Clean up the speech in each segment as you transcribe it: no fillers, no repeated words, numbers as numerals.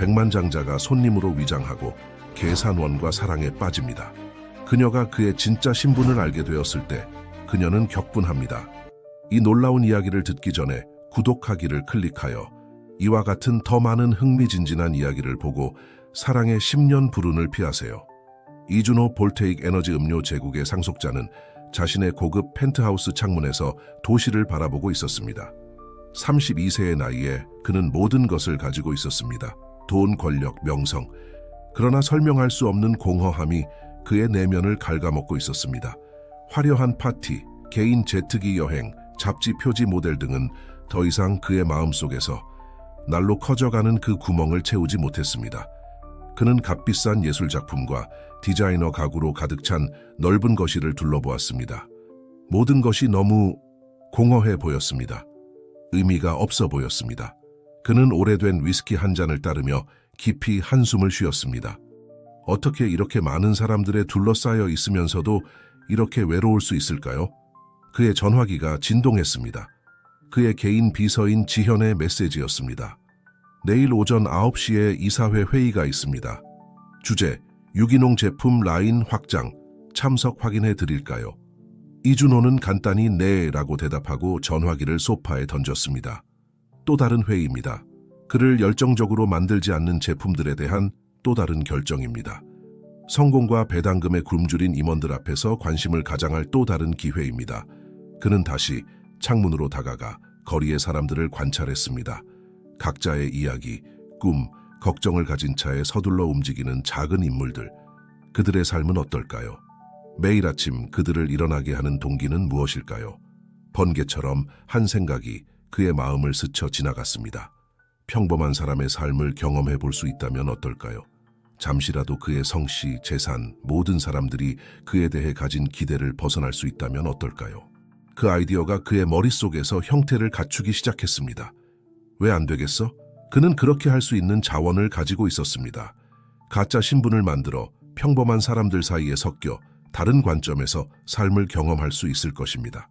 백만장자가 손님으로 위장하고 계산원과 사랑에 빠집니다. 그녀가 그의 진짜 신분을 알게 되었을 때 그녀는 격분합니다. 이 놀라운 이야기를 듣기 전에 구독하기를 클릭하여 이와 같은 더 많은 흥미진진한 이야기를 보고 사랑의 10년 불운을 피하세요. 이준호 볼테익 에너지 음료 제국의 상속자는 자신의 고급 펜트하우스 창문에서 도시를 바라보고 있었습니다. 32세의 나이에 그는 모든 것을 가지고 있었습니다. 돈, 권력, 명성. 그러나 설명할 수 없는 공허함이 그의 내면을 갉아먹고 있었습니다. 화려한 파티, 개인 제트기 여행, 잡지 표지 모델 등은 더 이상 그의 마음속에서 날로 커져가는 그 구멍을 채우지 못했습니다. 그는 값비싼 예술작품과 디자이너 가구로 가득 찬 넓은 거실을 둘러보았습니다. 모든 것이 너무 공허해 보였습니다. 의미가 없어 보였습니다. 그는 오래된 위스키 한 잔을 따르며 깊이 한숨을 쉬었습니다. 어떻게 이렇게 많은 사람들에 둘러싸여 있으면서도 이렇게 외로울 수 있을까요? 그의 전화기가 진동했습니다. 그의 개인 비서인 지현의 메시지였습니다. 내일 오전 9시에 이사회 회의가 있습니다. 주제, 유기농 제품 라인 확장, 참석 확인해 드릴까요? 이준호는 간단히 네라고 대답하고 전화기를 소파에 던졌습니다. 또 다른 회의입니다. 그를 열정적으로 만들지 않는 제품들에 대한 또 다른 결정입니다. 성공과 배당금에 굶주린 임원들 앞에서 관심을 가장할 또 다른 기회입니다. 그는 다시 창문으로 다가가 거리의 사람들을 관찰했습니다. 각자의 이야기, 꿈, 걱정을 가진 차에 서둘러 움직이는 작은 인물들. 그들의 삶은 어떨까요? 매일 아침 그들을 일어나게 하는 동기는 무엇일까요? 번개처럼 한 생각이 그의 마음을 스쳐 지나갔습니다. 평범한 사람의 삶을 경험해 볼 수 있다면 어떨까요? 잠시라도 그의 성씨, 재산, 모든 사람들이 그에 대해 가진 기대를 벗어날 수 있다면 어떨까요? 그 아이디어가 그의 머릿속에서 형태를 갖추기 시작했습니다. 왜 안 되겠어? 그는 그렇게 할 수 있는 자원을 가지고 있었습니다. 가짜 신분을 만들어 평범한 사람들 사이에 섞여 다른 관점에서 삶을 경험할 수 있을 것입니다.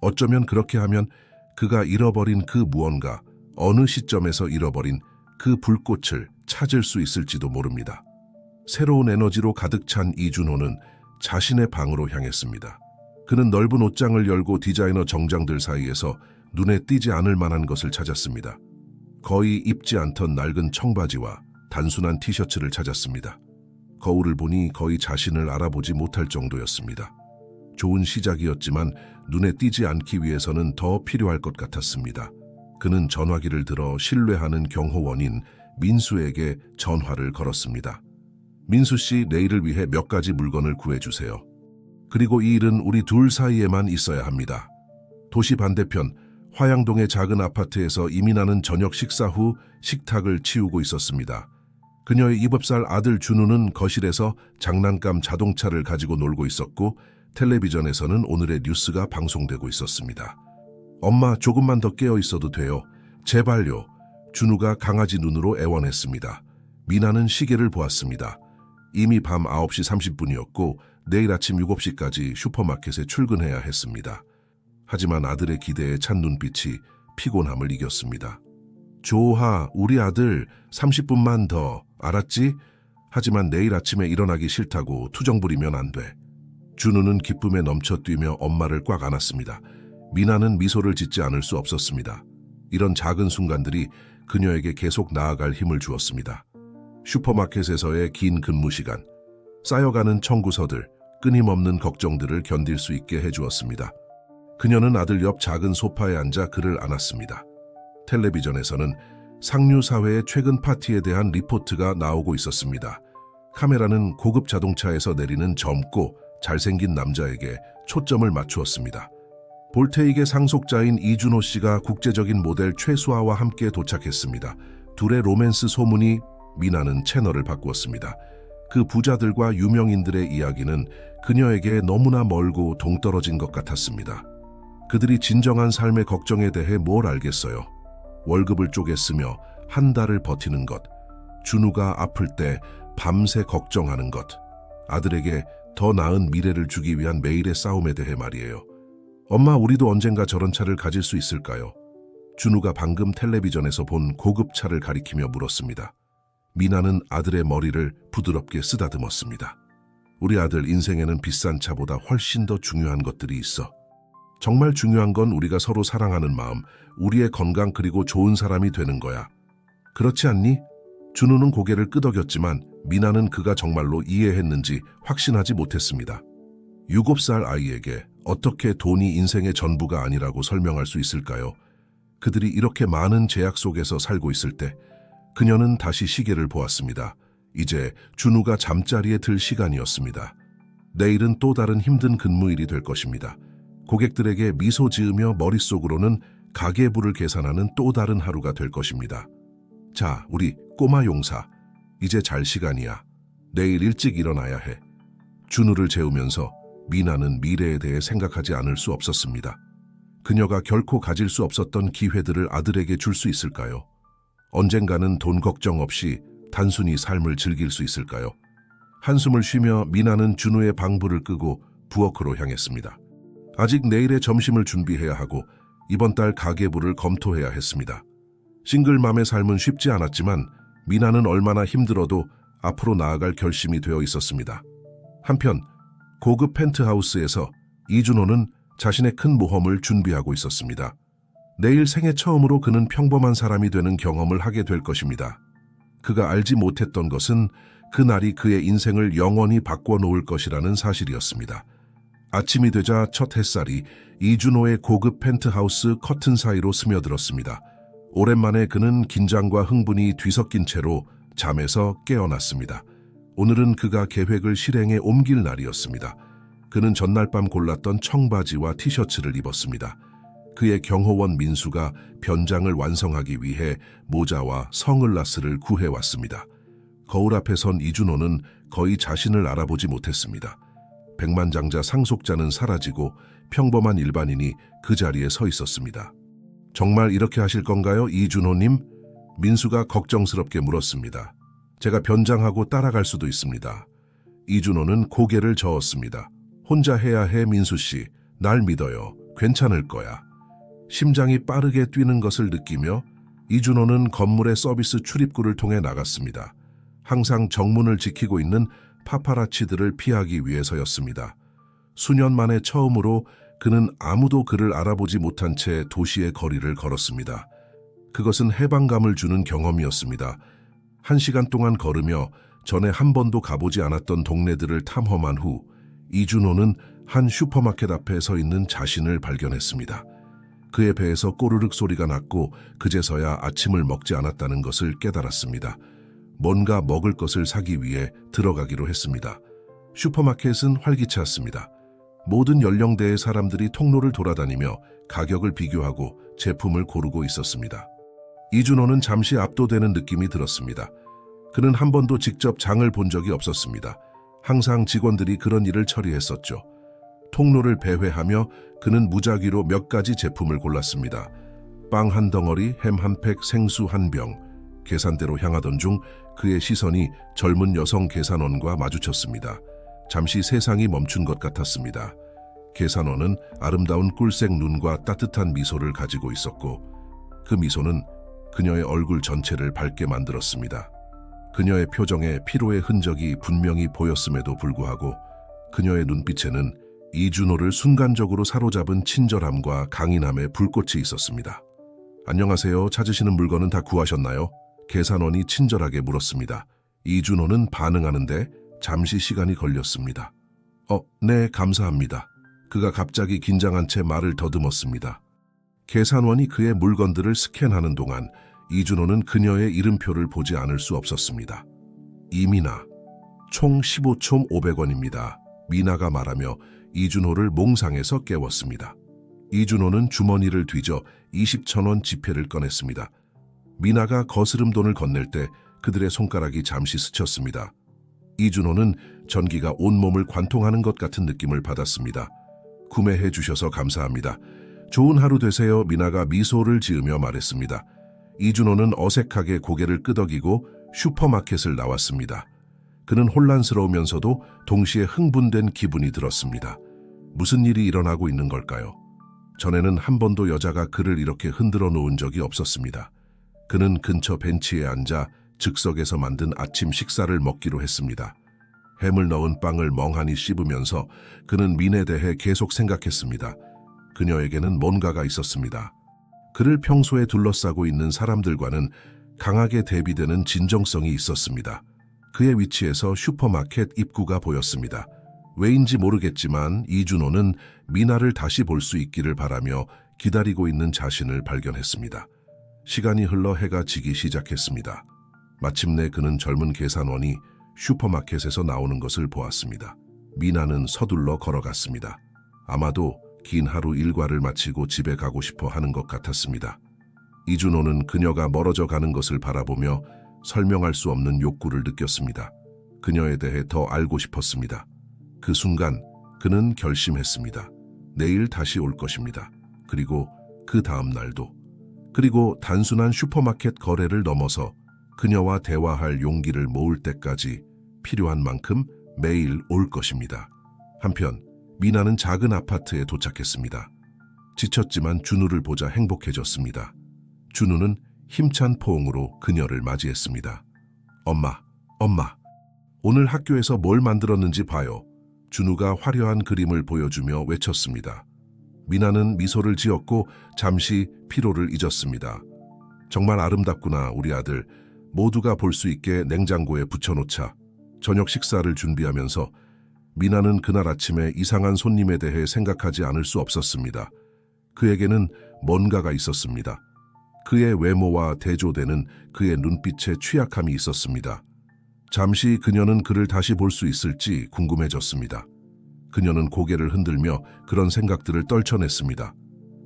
어쩌면 그렇게 하면 그가 잃어버린 그 무언가, 어느 시점에서 잃어버린 그 불꽃을 찾을 수 있을지도 모릅니다. 새로운 에너지로 가득 찬 이준호는 자신의 방으로 향했습니다. 그는 넓은 옷장을 열고 디자이너 정장들 사이에서 눈에 띄지 않을 만한 것을 찾았습니다. 거의 입지 않던 낡은 청바지와 단순한 티셔츠를 찾았습니다. 거울을 보니 거의 자신을 알아보지 못할 정도였습니다. 좋은 시작이었지만 눈에 띄지 않기 위해서는 더 필요할 것 같았습니다. 그는 전화기를 들어 신뢰하는 경호원인 민수에게 전화를 걸었습니다. 민수 씨, 내일을 위해 몇 가지 물건을 구해주세요. 그리고 이 일은 우리 둘 사이에만 있어야 합니다. 도시 반대편 화양동의 작은 아파트에서 이민하는 저녁 식사 후 식탁을 치우고 있었습니다. 그녀의 7살 아들 준우는 거실에서 장난감 자동차를 가지고 놀고 있었고 텔레비전에서는 오늘의 뉴스가 방송되고 있었습니다. 엄마, 조금만 더 깨어 있어도 돼요. 제발요. 준우가 강아지 눈으로 애원했습니다. 미나는 시계를 보았습니다. 이미 밤 9시 30분이었고 내일 아침 7시까지 슈퍼마켓에 출근해야 했습니다. 하지만 아들의 기대에 찬 눈빛이 피곤함을 이겼습니다. 조하, 우리 아들 30분만 더, 알았지? 하지만 내일 아침에 일어나기 싫다고 투정 부리면 안 돼. 준우는 기쁨에 넘쳐뛰며 엄마를 꽉 안았습니다. 미나는 미소를 짓지 않을 수 없었습니다. 이런 작은 순간들이 그녀에게 계속 나아갈 힘을 주었습니다. 슈퍼마켓에서의 긴 근무 시간, 쌓여가는 청구서들, 끊임없는 걱정들을 견딜 수 있게 해주었습니다. 그녀는 아들 옆 작은 소파에 앉아 그를 안았습니다. 텔레비전에서는 상류사회의 최근 파티에 대한 리포트가 나오고 있었습니다. 카메라는 고급 자동차에서 내리는 젊고 잘생긴 남자에게 초점을 맞추었습니다. 볼테익의 상속자인 이준호 씨가 국제적인 모델 최수아와 함께 도착했습니다. 둘의 로맨스 소문이 미나는 채널을 바꾸었습니다. 그 부자들과 유명인들의 이야기는 그녀에게 너무나 멀고 동떨어진 것 같았습니다. 그들이 진정한 삶의 걱정에 대해 뭘 알겠어요? 월급을 쪼개 쓰며 한 달을 버티는 것, 준우가 아플 때 밤새 걱정하는 것, 아들에게 더 나은 미래를 주기 위한 매일의 싸움에 대해 말이에요. 엄마, 우리도 언젠가 저런 차를 가질 수 있을까요? 준우가 방금 텔레비전에서 본 고급 차를 가리키며 물었습니다. 미나는 아들의 머리를 부드럽게 쓰다듬었습니다. 우리 아들, 인생에는 비싼 차보다 훨씬 더 중요한 것들이 있어. 정말 중요한 건 우리가 서로 사랑하는 마음, 우리의 건강, 그리고 좋은 사람이 되는 거야. 그렇지 않니? 준우는 고개를 끄덕였지만 미나는 그가 정말로 이해했는지 확신하지 못했습니다. 7살 아이에게 어떻게 돈이 인생의 전부가 아니라고 설명할 수 있을까요? 그들이 이렇게 많은 제약 속에서 살고 있을 때 그녀는 다시 시계를 보았습니다. 이제 준우가 잠자리에 들 시간이었습니다. 내일은 또 다른 힘든 근무일이 될 것입니다. 고객들에게 미소 지으며 머릿속으로는 가계부를 계산하는 또 다른 하루가 될 것입니다. 자, 우리 꼬마 용사, 이제 잘 시간이야. 내일 일찍 일어나야 해. 준우를 재우면서 미나는 미래에 대해 생각하지 않을 수 없었습니다. 그녀가 결코 가질 수 없었던 기회들을 아들에게 줄 수 있을까요? 언젠가는 돈 걱정 없이 단순히 삶을 즐길 수 있을까요? 한숨을 쉬며 미나는 준우의 방불을 끄고 부엌으로 향했습니다. 아직 내일의 점심을 준비해야 하고 이번 달 가계부를 검토해야 했습니다. 싱글맘의 삶은 쉽지 않았지만 미나는 얼마나 힘들어도 앞으로 나아갈 결심이 되어 있었습니다. 한편 고급 펜트하우스에서 이준호는 자신의 큰 모험을 준비하고 있었습니다. 내일 생애 처음으로 그는 평범한 사람이 되는 경험을 하게 될 것입니다. 그가 알지 못했던 것은 그날이 그의 인생을 영원히 바꿔놓을 것이라는 사실이었습니다. 아침이 되자 첫 햇살이 이준호의 고급 펜트하우스 커튼 사이로 스며들었습니다. 오랜만에 그는 긴장과 흥분이 뒤섞인 채로 잠에서 깨어났습니다. 오늘은 그가 계획을 실행에 옮길 날이었습니다. 그는 전날 밤 골랐던 청바지와 티셔츠를 입었습니다. 그의 경호원 민수가 변장을 완성하기 위해 모자와 선글라스를 구해왔습니다. 거울 앞에 선 이준호는 거의 자신을 알아보지 못했습니다. 백만장자 상속자는 사라지고 평범한 일반인이 그 자리에 서 있었습니다. 정말 이렇게 하실 건가요, 이준호님? 민수가 걱정스럽게 물었습니다. 제가 변장하고 따라갈 수도 있습니다. 이준호는 고개를 저었습니다. 혼자 해야 해, 민수씨. 날 믿어요. 괜찮을 거야. 심장이 빠르게 뛰는 것을 느끼며 이준호는 건물의 서비스 출입구를 통해 나갔습니다. 항상 정문을 지키고 있는 파파라치들을 피하기 위해서였습니다. 수년 만에 처음으로 그는 아무도 그를 알아보지 못한 채 도시의 거리를 걸었습니다. 그것은 해방감을 주는 경험이었습니다. 1시간 동안 걸으며 전에 한 번도 가보지 않았던 동네들을 탐험한 후 이준호는 한 슈퍼마켓 앞에 서 있는 자신을 발견했습니다. 그의 배에서 꼬르륵 소리가 났고 그제서야 아침을 먹지 않았다는 것을 깨달았습니다. 뭔가 먹을 것을 사기 위해 들어가기로 했습니다. 슈퍼마켓은 활기찼습니다. 모든 연령대의 사람들이 통로를 돌아다니며 가격을 비교하고 제품을 고르고 있었습니다. 이준호는 잠시 압도되는 느낌이 들었습니다. 그는 한 번도 직접 장을 본 적이 없었습니다. 항상 직원들이 그런 일을 처리했었죠. 통로를 배회하며 그는 무작위로 몇 가지 제품을 골랐습니다. 빵 한 덩어리, 햄 한 팩, 생수 한 병. 계산대로 향하던 중 그의 시선이 젊은 여성 계산원과 마주쳤습니다. 잠시 세상이 멈춘 것 같았습니다. 계산원은 아름다운 꿀색 눈과 따뜻한 미소를 가지고 있었고 그 미소는 그녀의 얼굴 전체를 밝게 만들었습니다. 그녀의 표정에 피로의 흔적이 분명히 보였음에도 불구하고 그녀의 눈빛에는 이준호를 순간적으로 사로잡은 친절함과 강인함의 불꽃이 있었습니다. 안녕하세요. 찾으시는 물건은 다 구하셨나요? 계산원이 친절하게 물었습니다. 이준호는 반응하는데 잠시 시간이 걸렸습니다. 네, 감사합니다. 그가 갑자기 긴장한 채 말을 더듬었습니다. 계산원이 그의 물건들을 스캔하는 동안 이준호는 그녀의 이름표를 보지 않을 수 없었습니다. 이미나. 총 15,500원입니다. 미나가 말하며 이준호를 몽상에서 깨웠습니다. 이준호는 주머니를 뒤져 20,000원 지폐를 꺼냈습니다. 미나가 거스름 돈을 건넬 때 그들의 손가락이 잠시 스쳤습니다. 이준호는 전기가 온몸을 관통하는 것 같은 느낌을 받았습니다. 구매해 주셔서 감사합니다. 좋은 하루 되세요. 미나가 미소를 지으며 말했습니다. 이준호는 어색하게 고개를 끄덕이고 슈퍼마켓을 나왔습니다. 그는 혼란스러우면서도 동시에 흥분된 기분이 들었습니다. 무슨 일이 일어나고 있는 걸까요? 전에는 한 번도 여자가 그를 이렇게 흔들어 놓은 적이 없었습니다. 그는 근처 벤치에 앉아 즉석에서 만든 아침 식사를 먹기로 했습니다. 햄을 넣은 빵을 멍하니 씹으면서 그는 민에 대해 계속 생각했습니다. 그녀에게는 뭔가가 있었습니다. 그를 평소에 둘러싸고 있는 사람들과는 강하게 대비되는 진정성이 있었습니다. 그의 위치에서 슈퍼마켓 입구가 보였습니다. 왜인지 모르겠지만 이준호는 미나를 다시 볼 수 있기를 바라며 기다리고 있는 자신을 발견했습니다. 시간이 흘러 해가 지기 시작했습니다. 마침내 그는 젊은 계산원이 슈퍼마켓에서 나오는 것을 보았습니다. 미나는 서둘러 걸어갔습니다. 아마도 긴 하루 일과를 마치고 집에 가고 싶어 하는 것 같았습니다. 이준호는 그녀가 멀어져 가는 것을 바라보며 설명할 수 없는 욕구를 느꼈습니다. 그녀에 대해 더 알고 싶었습니다. 그 순간 그는 결심했습니다. 내일 다시 올 것입니다. 그리고 그 다음 날도. 그리고 단순한 슈퍼마켓 거래를 넘어서 그녀와 대화할 용기를 모을 때까지 필요한 만큼 매일 올 것입니다. 한편 미나는 작은 아파트에 도착했습니다. 지쳤지만 준우를 보자 행복해졌습니다. 준우는 힘찬 포옹으로 그녀를 맞이했습니다. 엄마, 오늘 학교에서 뭘 만들었는지 봐요. 준우가 화려한 그림을 보여주며 외쳤습니다. 미나는 미소를 지었고 잠시 피로를 잊었습니다. 정말 아름답구나, 우리 아들. 모두가 볼 수 있게 냉장고에 붙여놓자. 저녁 식사를 준비하면서 미나는 그날 아침에 이상한 손님에 대해 생각하지 않을 수 없었습니다. 그에게는 뭔가가 있었습니다. 그의 외모와 대조되는 그의 눈빛에 취약함이 있었습니다. 잠시 그녀는 그를 다시 볼 수 있을지 궁금해졌습니다. 그녀는 고개를 흔들며 그런 생각들을 떨쳐냈습니다.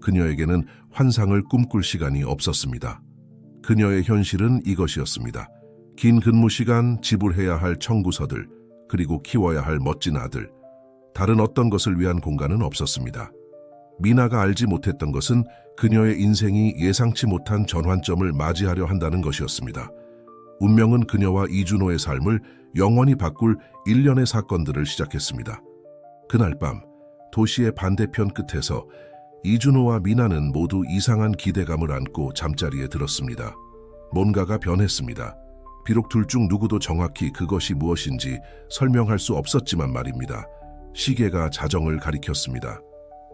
그녀에게는 환상을 꿈꿀 시간이 없었습니다. 그녀의 현실은 이것이었습니다. 긴 근무 시간, 지불해야 할 청구서들, 그리고 키워야 할 멋진 아들. 다른 어떤 것을 위한 공간은 없었습니다. 미나가 알지 못했던 것은 그녀의 인생이 예상치 못한 전환점을 맞이하려 한다는 것이었습니다. 운명은 그녀와 이준호의 삶을 영원히 바꿀 일련의 사건들을 시작했습니다. 그날 밤, 도시의 반대편 끝에서 이준호와 미나는 모두 이상한 기대감을 안고 잠자리에 들었습니다. 뭔가가 변했습니다. 비록 둘 중 누구도 정확히 그것이 무엇인지 설명할 수 없었지만 말입니다. 시계가 자정을 가리켰습니다.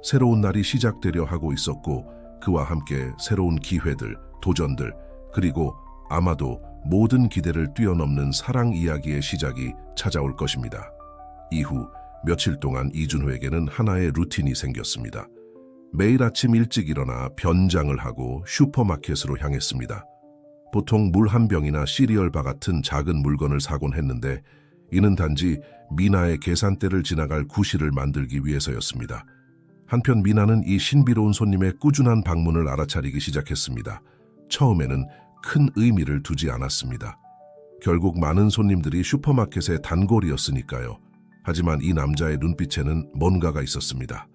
새로운 날이 시작되려 하고 있었고 그와 함께 새로운 기회들, 도전들, 그리고 아마도 모든 기대를 뛰어넘는 사랑 이야기의 시작이 찾아올 것입니다. 이후 며칠 동안 이준호에게는 하나의 루틴이 생겼습니다. 매일 아침 일찍 일어나 변장을 하고 슈퍼마켓으로 향했습니다. 보통 물 한 병이나 시리얼바 같은 작은 물건을 사곤 했는데 이는 단지 미나의 계산대를 지나갈 구실을 만들기 위해서였습니다. 한편 미나는 이 신비로운 손님의 꾸준한 방문을 알아차리기 시작했습니다. 처음에는 큰 의미를 두지 않았습니다. 결국 많은 손님들이 슈퍼마켓의 단골이었으니까요. 하지만 이 남자의 눈빛에는 뭔가가 있었습니다.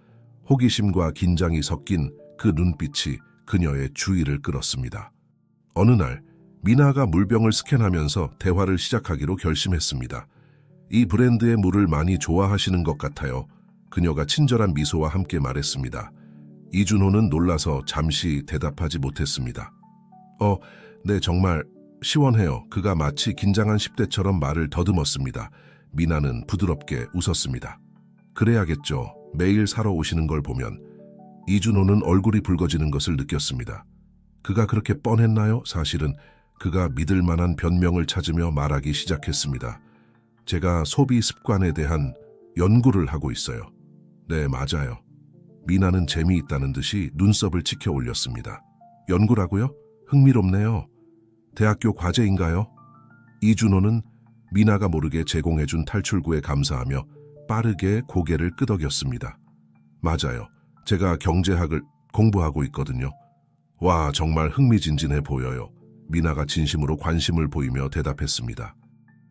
호기심과 긴장이 섞인 그 눈빛이 그녀의 주의를 끌었습니다. 어느 날 미나가 물병을 스캔하면서 대화를 시작하기로 결심했습니다. 이 브랜드의 물을 많이 좋아하시는 것 같아요. 그녀가 친절한 미소와 함께 말했습니다. 이준호는 놀라서 잠시 대답하지 못했습니다. 네, 정말 시원해요. 그가 마치 긴장한 10대처럼 말을 더듬었습니다. 미나는 부드럽게 웃었습니다. 그래야겠죠. 매일 사러 오시는 걸 보면. 이준호는 얼굴이 붉어지는 것을 느꼈습니다. 그가 그렇게 뻔했나요? 사실은 그가 믿을 만한 변명을 찾으며 말하기 시작했습니다. 제가 소비 습관에 대한 연구를 하고 있어요. 네, 맞아요. 미나는 재미있다는 듯이 눈썹을 치켜 올렸습니다. 연구라고요? 흥미롭네요. 대학교 과제인가요? 이준호는 미나가 모르게 제공해준 탈출구에 감사하며 빠르게 고개를 끄덕였습니다. 맞아요. 제가 경제학을 공부하고 있거든요. 와, 정말 흥미진진해 보여요. 미나가 진심으로 관심을 보이며 대답했습니다.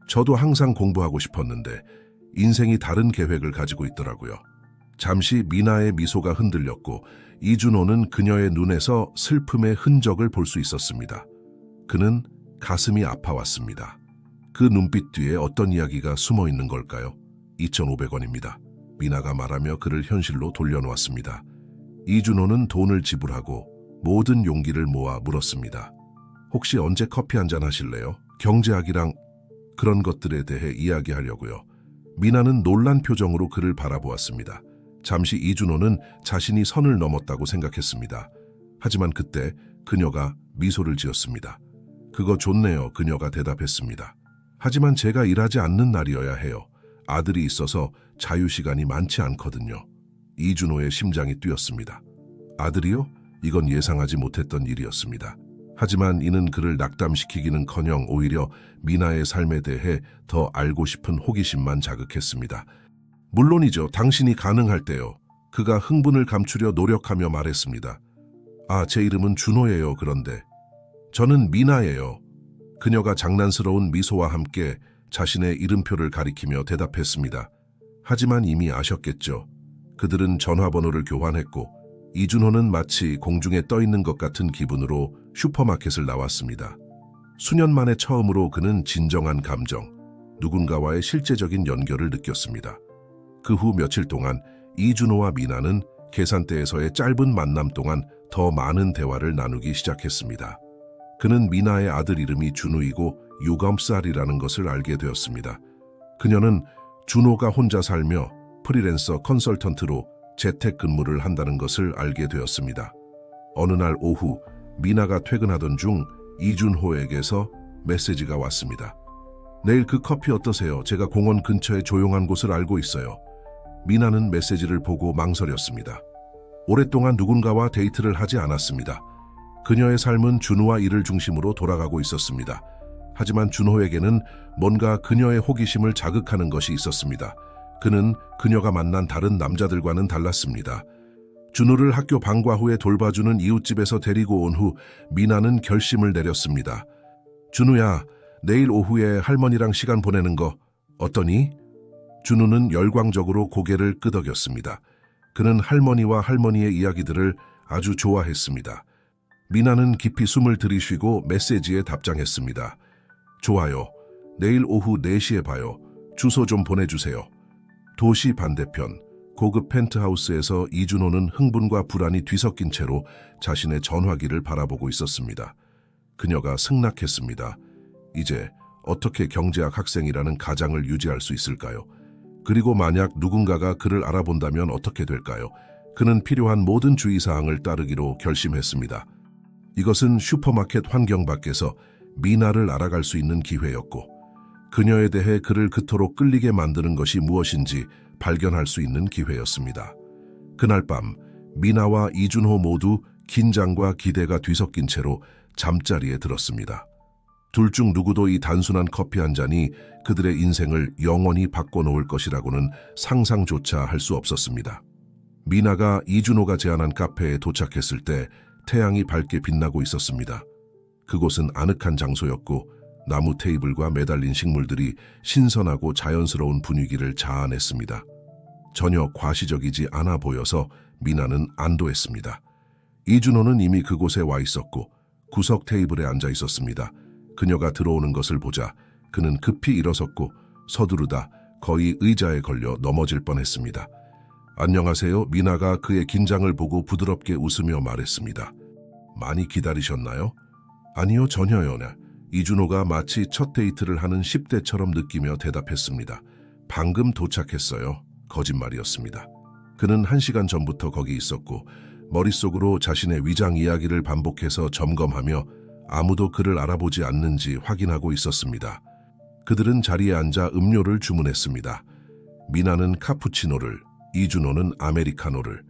저도 항상 공부하고 싶었는데 인생이 다른 계획을 가지고 있더라고요. 잠시 미나의 미소가 흔들렸고 이준호는 그녀의 눈에서 슬픔의 흔적을 볼 수 있었습니다. 그는 가슴이 아파왔습니다. 그 눈빛 뒤에 어떤 이야기가 숨어 있는 걸까요? 2,500원입니다. 미나가 말하며 그를 현실로 돌려놓았습니다. 이준호는 돈을 지불하고 모든 용기를 모아 물었습니다. 혹시 언제 커피 한잔 하실래요? 경제학이랑 그런 것들에 대해 이야기하려고요. 미나는 놀란 표정으로 그를 바라보았습니다. 잠시 이준호는 자신이 선을 넘었다고 생각했습니다. 하지만 그때 그녀가 미소를 지었습니다. 그거 좋네요. 그녀가 대답했습니다. 하지만 제가 일하지 않는 날이어야 해요. 아들이 있어서 자유시간이 많지 않거든요. 이준호의 심장이 뛰었습니다. 아들이요? 이건 예상하지 못했던 일이었습니다. 하지만 이는 그를 낙담시키기는커녕 오히려 미나의 삶에 대해 더 알고 싶은 호기심만 자극했습니다. 물론이죠. 당신이 가능할 때요. 그가 흥분을 감추려 노력하며 말했습니다. 아, 제 이름은 준호예요. 그런데 저는 미나예요. 그녀가 장난스러운 미소와 함께 자신의 이름표를 가리키며 대답했습니다. 하지만 이미 아셨겠죠. 그들은 전화번호를 교환했고 이준호는 마치 공중에 떠 있는 것 같은 기분으로 슈퍼마켓을 나왔습니다. 수년 만에 처음으로 그는 진정한 감정, 누군가와의 실제적인 연결을 느꼈습니다. 그 후 며칠 동안 이준호와 미나는 계산대에서의 짧은 만남 동안 더 많은 대화를 나누기 시작했습니다. 그는 미나의 아들 이름이 준우이고 유검살이라는 것을 알게 되었습니다. 그녀는 준호가 혼자 살며 프리랜서 컨설턴트로 재택근무를 한다는 것을 알게 되었습니다. 어느 날 오후 미나가 퇴근하던 중 이준호에게서 메시지가 왔습니다. 내일 그 커피 어떠세요? 제가 공원 근처에 조용한 곳을 알고 있어요. 미나는 메시지를 보고 망설였습니다. 오랫동안 누군가와 데이트를 하지 않았습니다. 그녀의 삶은 준호와 일을 중심으로 돌아가고 있었습니다. 하지만 준호에게는 뭔가 그녀의 호기심을 자극하는 것이 있었습니다. 그는 그녀가 만난 다른 남자들과는 달랐습니다. 준호를 학교 방과 후에 돌봐주는 이웃집에서 데리고 온 후 미나는 결심을 내렸습니다. 준우야, 내일 오후에 할머니랑 시간 보내는 거 어떠니? 준우는 열광적으로 고개를 끄덕였습니다. 그는 할머니와 할머니의 이야기들을 아주 좋아했습니다. 미나는 깊이 숨을 들이쉬고 메시지에 답장했습니다. 좋아요. 내일 오후 4시에 봐요. 주소 좀 보내주세요. 도시 반대편 고급 펜트하우스에서 이준호는 흥분과 불안이 뒤섞인 채로 자신의 전화기를 바라보고 있었습니다. 그녀가 승낙했습니다. 이제 어떻게 경제학 학생이라는 가장을 유지할 수 있을까요? 그리고 만약 누군가가 그를 알아본다면 어떻게 될까요? 그는 필요한 모든 주의사항을 따르기로 결심했습니다. 이것은 슈퍼마켓 환경 밖에서 미나를 알아갈 수 있는 기회였고 그녀에 대해 그를 그토록 끌리게 만드는 것이 무엇인지 발견할 수 있는 기회였습니다. 그날 밤 미나와 이준호 모두 긴장과 기대가 뒤섞인 채로 잠자리에 들었습니다. 둘 중 누구도 이 단순한 커피 한 잔이 그들의 인생을 영원히 바꿔놓을 것이라고는 상상조차 할 수 없었습니다. 미나가 이준호가 제안한 카페에 도착했을 때 태양이 밝게 빛나고 있었습니다. 그곳은 아늑한 장소였고 나무 테이블과 매달린 식물들이 신선하고 자연스러운 분위기를 자아냈습니다. 전혀 과시적이지 않아 보여서 미나는 안도했습니다. 이준호는 이미 그곳에 와 있었고 구석 테이블에 앉아 있었습니다. 그녀가 들어오는 것을 보자 그는 급히 일어섰고 서두르다 거의 의자에 걸려 넘어질 뻔했습니다. 안녕하세요. 미나가 그의 긴장을 보고 부드럽게 웃으며 말했습니다. 많이 기다리셨나요? 아니요, 전혀요. 이준호가 마치 첫 데이트를 하는 10대처럼 느끼며 대답했습니다. 방금 도착했어요. 거짓말이었습니다. 그는 1시간 전부터 거기 있었고 머릿속으로 자신의 위장 이야기를 반복해서 점검하며 아무도 그를 알아보지 않는지 확인하고 있었습니다. 그들은 자리에 앉아 음료를 주문했습니다. 미나는 카푸치노를, 이준호는 아메리카노를.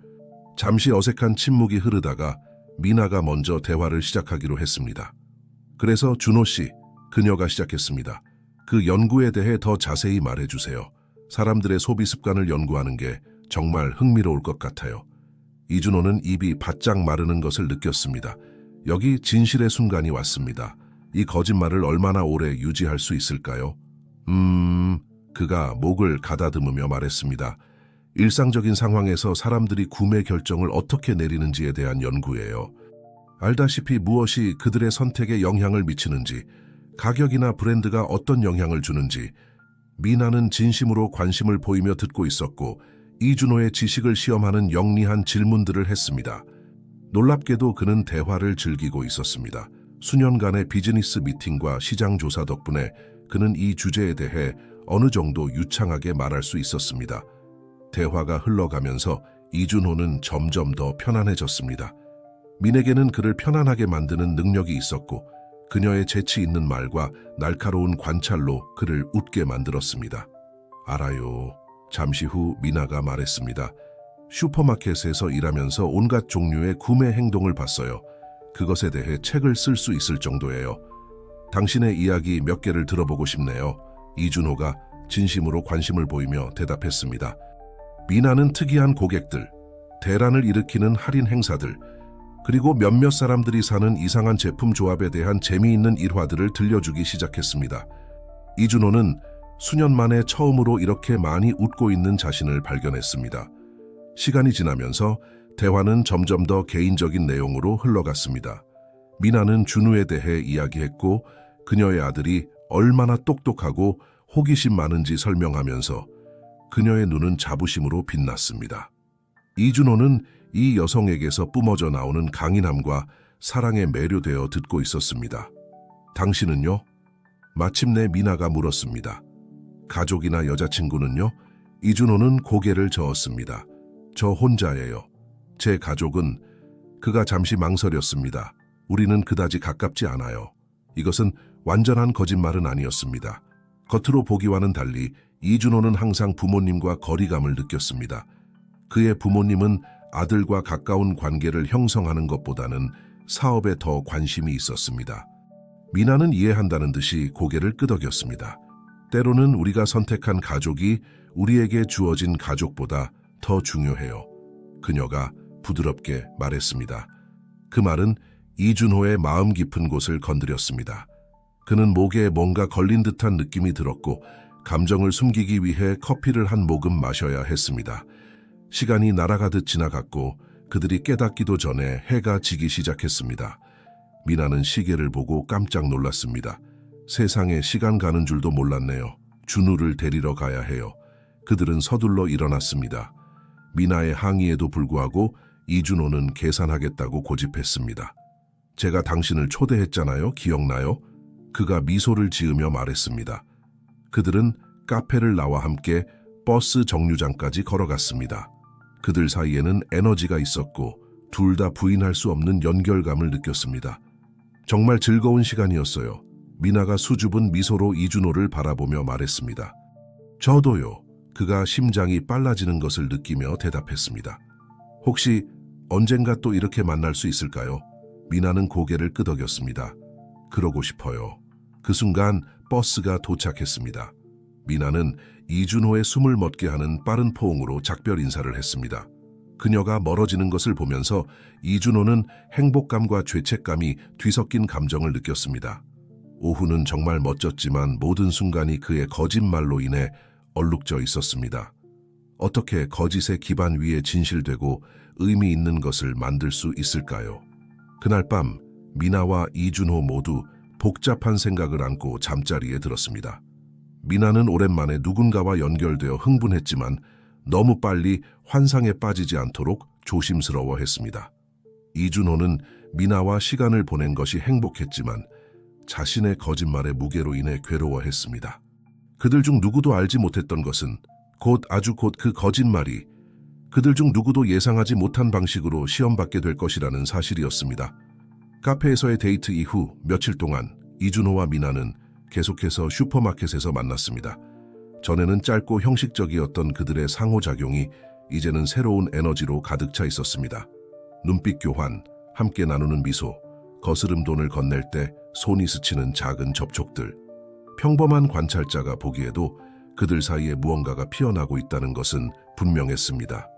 잠시 어색한 침묵이 흐르다가 미나가 먼저 대화를 시작하기로 했습니다. 그래서 준호 씨, 그녀가 시작했습니다. 그 연구에 대해 더 자세히 말해주세요. 사람들의 소비 습관을 연구하는 게 정말 흥미로울 것 같아요. 이준호는 입이 바짝 마르는 것을 느꼈습니다. 여기 진실의 순간이 왔습니다. 이 거짓말을 얼마나 오래 유지할 수 있을까요? 그가 목을 가다듬으며 말했습니다. 일상적인 상황에서 사람들이 구매 결정을 어떻게 내리는지에 대한 연구예요. 알다시피 무엇이 그들의 선택에 영향을 미치는지, 가격이나 브랜드가 어떤 영향을 주는지. 미나는 진심으로 관심을 보이며 듣고 있었고 이준호의 지식을 시험하는 영리한 질문들을 했습니다. 놀랍게도 그는 대화를 즐기고 있었습니다. 수년간의 비즈니스 미팅과 시장 조사 덕분에 그는 이 주제에 대해 어느 정도 유창하게 말할 수 있었습니다. 대화가 흘러가면서 이준호는 점점 더 편안해졌습니다. 민에게는 그를 편안하게 만드는 능력이 있었고 그녀의 재치 있는 말과 날카로운 관찰로 그를 웃게 만들었습니다. 알아요. 잠시 후 미나가 말했습니다. 슈퍼마켓에서 일하면서 온갖 종류의 구매 행동을 봤어요. 그것에 대해 책을 쓸 수 있을 정도예요. 당신의 이야기 몇 개를 들어보고 싶네요. 이준호가 진심으로 관심을 보이며 대답했습니다. 미나는 특이한 고객들, 대란을 일으키는 할인 행사들, 그리고 몇몇 사람들이 사는 이상한 제품 조합에 대한 재미있는 일화들을 들려주기 시작했습니다. 이준호는 수년 만에 처음으로 이렇게 많이 웃고 있는 자신을 발견했습니다. 시간이 지나면서 대화는 점점 더 개인적인 내용으로 흘러갔습니다. 미나는 준우에 대해 이야기했고 그녀의 아들이 얼마나 똑똑하고 호기심 많은지 설명하면서 그녀의 눈은 자부심으로 빛났습니다. 이준호는 이 여성에게서 뿜어져 나오는 강인함과 사랑에 매료되어 듣고 있었습니다. 당신은요? 마침내 미나가 물었습니다. 가족이나 여자친구는요? 이준호는 고개를 저었습니다. 저 혼자예요. 제 가족은... 그가 잠시 망설였습니다. 우리는 그다지 가깝지 않아요. 이것은 완전한 거짓말은 아니었습니다. 겉으로 보기와는 달리 이준호는 항상 부모님과 거리감을 느꼈습니다. 그의 부모님은 아들과 가까운 관계를 형성하는 것보다는 사업에 더 관심이 있었습니다. 미나는 이해한다는 듯이 고개를 끄덕였습니다. 때로는 우리가 선택한 가족이 우리에게 주어진 가족보다 더 중요해요. 그녀가 부드럽게 말했습니다. 그 말은 이준호의 마음 깊은 곳을 건드렸습니다. 그는 목에 뭔가 걸린 듯한 느낌이 들었고 감정을 숨기기 위해 커피를 한 모금 마셔야 했습니다. 시간이 날아가듯 지나갔고 그들이 깨닫기도 전에 해가 지기 시작했습니다. 미나는 시계를 보고 깜짝 놀랐습니다. 세상에 시간 가는 줄도 몰랐네요. 준우를 데리러 가야 해요. 그들은 서둘러 일어났습니다. 미나의 항의에도 불구하고 이준호는 계산하겠다고 고집했습니다. 제가 당신을 초대했잖아요. 기억나요? 그가 미소를 지으며 말했습니다. 그들은 카페를 나와 함께 버스 정류장까지 걸어갔습니다. 그들 사이에는 에너지가 있었고 둘 다 부인할 수 없는 연결감을 느꼈습니다. 정말 즐거운 시간이었어요. 미나가 수줍은 미소로 이준호를 바라보며 말했습니다. 저도요. 그가 심장이 빨라지는 것을 느끼며 대답했습니다. 혹시 언젠가 또 이렇게 만날 수 있을까요? 미나는 고개를 끄덕였습니다. 그러고 싶어요. 그 순간 버스가 도착했습니다. 미나는 이준호의 숨을 멎게 하는 빠른 포옹으로 작별 인사를 했습니다. 그녀가 멀어지는 것을 보면서 이준호는 행복감과 죄책감이 뒤섞인 감정을 느꼈습니다. 오후는 정말 멋졌지만 모든 순간이 그의 거짓말로 인해 얼룩져 있었습니다. 어떻게 거짓의 기반 위에 진실되고 의미 있는 것을 만들 수 있을까요? 그날 밤 미나와 이준호 모두 복잡한 생각을 안고 잠자리에 들었습니다. 미나는 오랜만에 누군가와 연결되어 흥분했지만 너무 빨리 환상에 빠지지 않도록 조심스러워했습니다. 이준호는 미나와 시간을 보낸 것이 행복했지만 자신의 거짓말의 무게로 인해 괴로워했습니다. 그들 중 누구도 알지 못했던 것은 아주 곧 그 거짓말이 그들 중 누구도 예상하지 못한 방식으로 시험받게 될 것이라는 사실이었습니다. 카페에서의 데이트 이후 며칠 동안 이준호와 미나는 계속해서 슈퍼마켓에서 만났습니다. 전에는 짧고 형식적이었던 그들의 상호작용이 이제는 새로운 에너지로 가득 차 있었습니다. 눈빛 교환, 함께 나누는 미소, 거스름 돈을 건넬 때 손이 스치는 작은 접촉들. 평범한 관찰자가 보기에도 그들 사이에 무언가가 피어나고 있다는 것은 분명했습니다.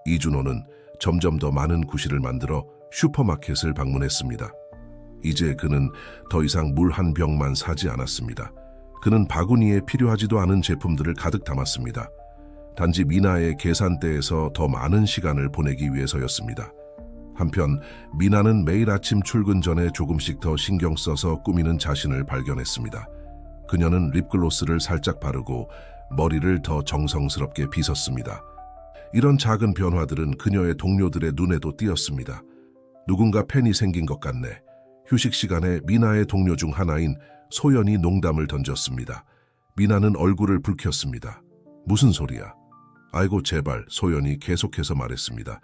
이준호는 점점 더 많은 구실을 만들어 슈퍼마켓을 방문했습니다. 이제 그는 더 이상 물 한 병만 사지 않았습니다. 그는 바구니에 필요하지도 않은 제품들을 가득 담았습니다. 단지 미나의 계산대에서 더 많은 시간을 보내기 위해서였습니다. 한편 미나는 매일 아침 출근 전에 조금씩 더 신경 써서 꾸미는 자신을 발견했습니다. 그녀는 립글로스를 살짝 바르고 머리를 더 정성스럽게 빗었습니다. 이런 작은 변화들은 그녀의 동료들의 눈에도 띄었습니다. 누군가 팬이 생긴 것 같네. 휴식 시간에 미나의 동료 중 하나인 소연이 농담을 던졌습니다. 미나는 얼굴을 붉혔습니다. 무슨 소리야? 아이고 제발, 소연이 계속해서 말했습니다.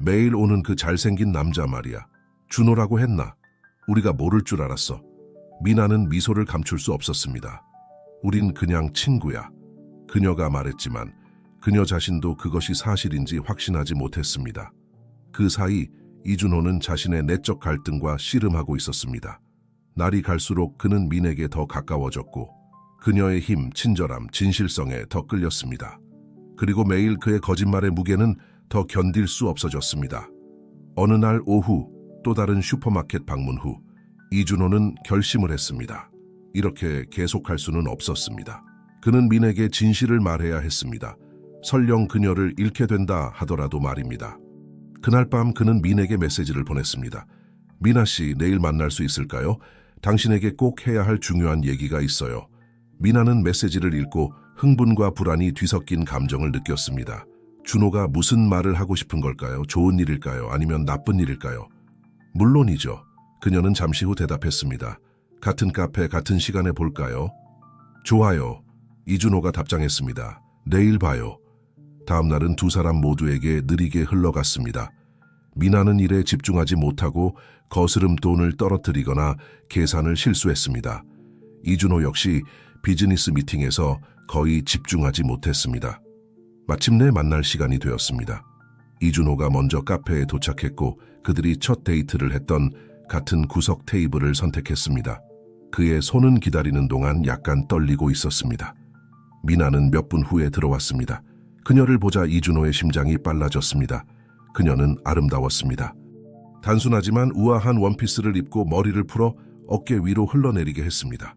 매일 오는 그 잘생긴 남자 말이야. 준호라고 했나? 우리가 모를 줄 알았어. 미나는 미소를 감출 수 없었습니다. 우린 그냥 친구야. 그녀가 말했지만 그녀 자신도 그것이 사실인지 확신하지 못했습니다. 그 사이 이준호는 자신의 내적 갈등과 씨름하고 있었습니다. 날이 갈수록 그는 민에게 더 가까워졌고 그녀의 힘, 친절함, 진실성에 더 끌렸습니다. 그리고 매일 그의 거짓말의 무게는 더 견딜 수 없어졌습니다. 어느 날 오후 또 다른 슈퍼마켓 방문 후 이준호는 결심을 했습니다. 이렇게 계속할 수는 없었습니다. 그는 민에게 진실을 말해야 했습니다. 설령 그녀를 잃게 된다 하더라도 말입니다. 그날 밤 그는 민에게 메시지를 보냈습니다. 미나 씨, 내일 만날 수 있을까요? 당신에게 꼭 해야 할 중요한 얘기가 있어요. 미나는 메시지를 읽고 흥분과 불안이 뒤섞인 감정을 느꼈습니다. 준호가 무슨 말을 하고 싶은 걸까요? 좋은 일일까요? 아니면 나쁜 일일까요? 물론이죠. 그녀는 잠시 후 대답했습니다. 같은 카페, 같은 시간에 볼까요? 좋아요. 이준호가 답장했습니다. 내일 봐요. 다음 날은 두 사람 모두에게 느리게 흘러갔습니다. 미나는 일에 집중하지 못하고 거스름돈을 떨어뜨리거나 계산을 실수했습니다. 이준호 역시 비즈니스 미팅에서 거의 집중하지 못했습니다. 마침내 만날 시간이 되었습니다. 이준호가 먼저 카페에 도착했고 그들이 첫 데이트를 했던 같은 구석 테이블을 선택했습니다. 그의 손은 기다리는 동안 약간 떨리고 있었습니다. 미나는 몇 분 후에 들어왔습니다. 그녀를 보자 이준호의 심장이 빨라졌습니다. 그녀는 아름다웠습니다. 단순하지만 우아한 원피스를 입고 머리를 풀어 어깨 위로 흘러내리게 했습니다.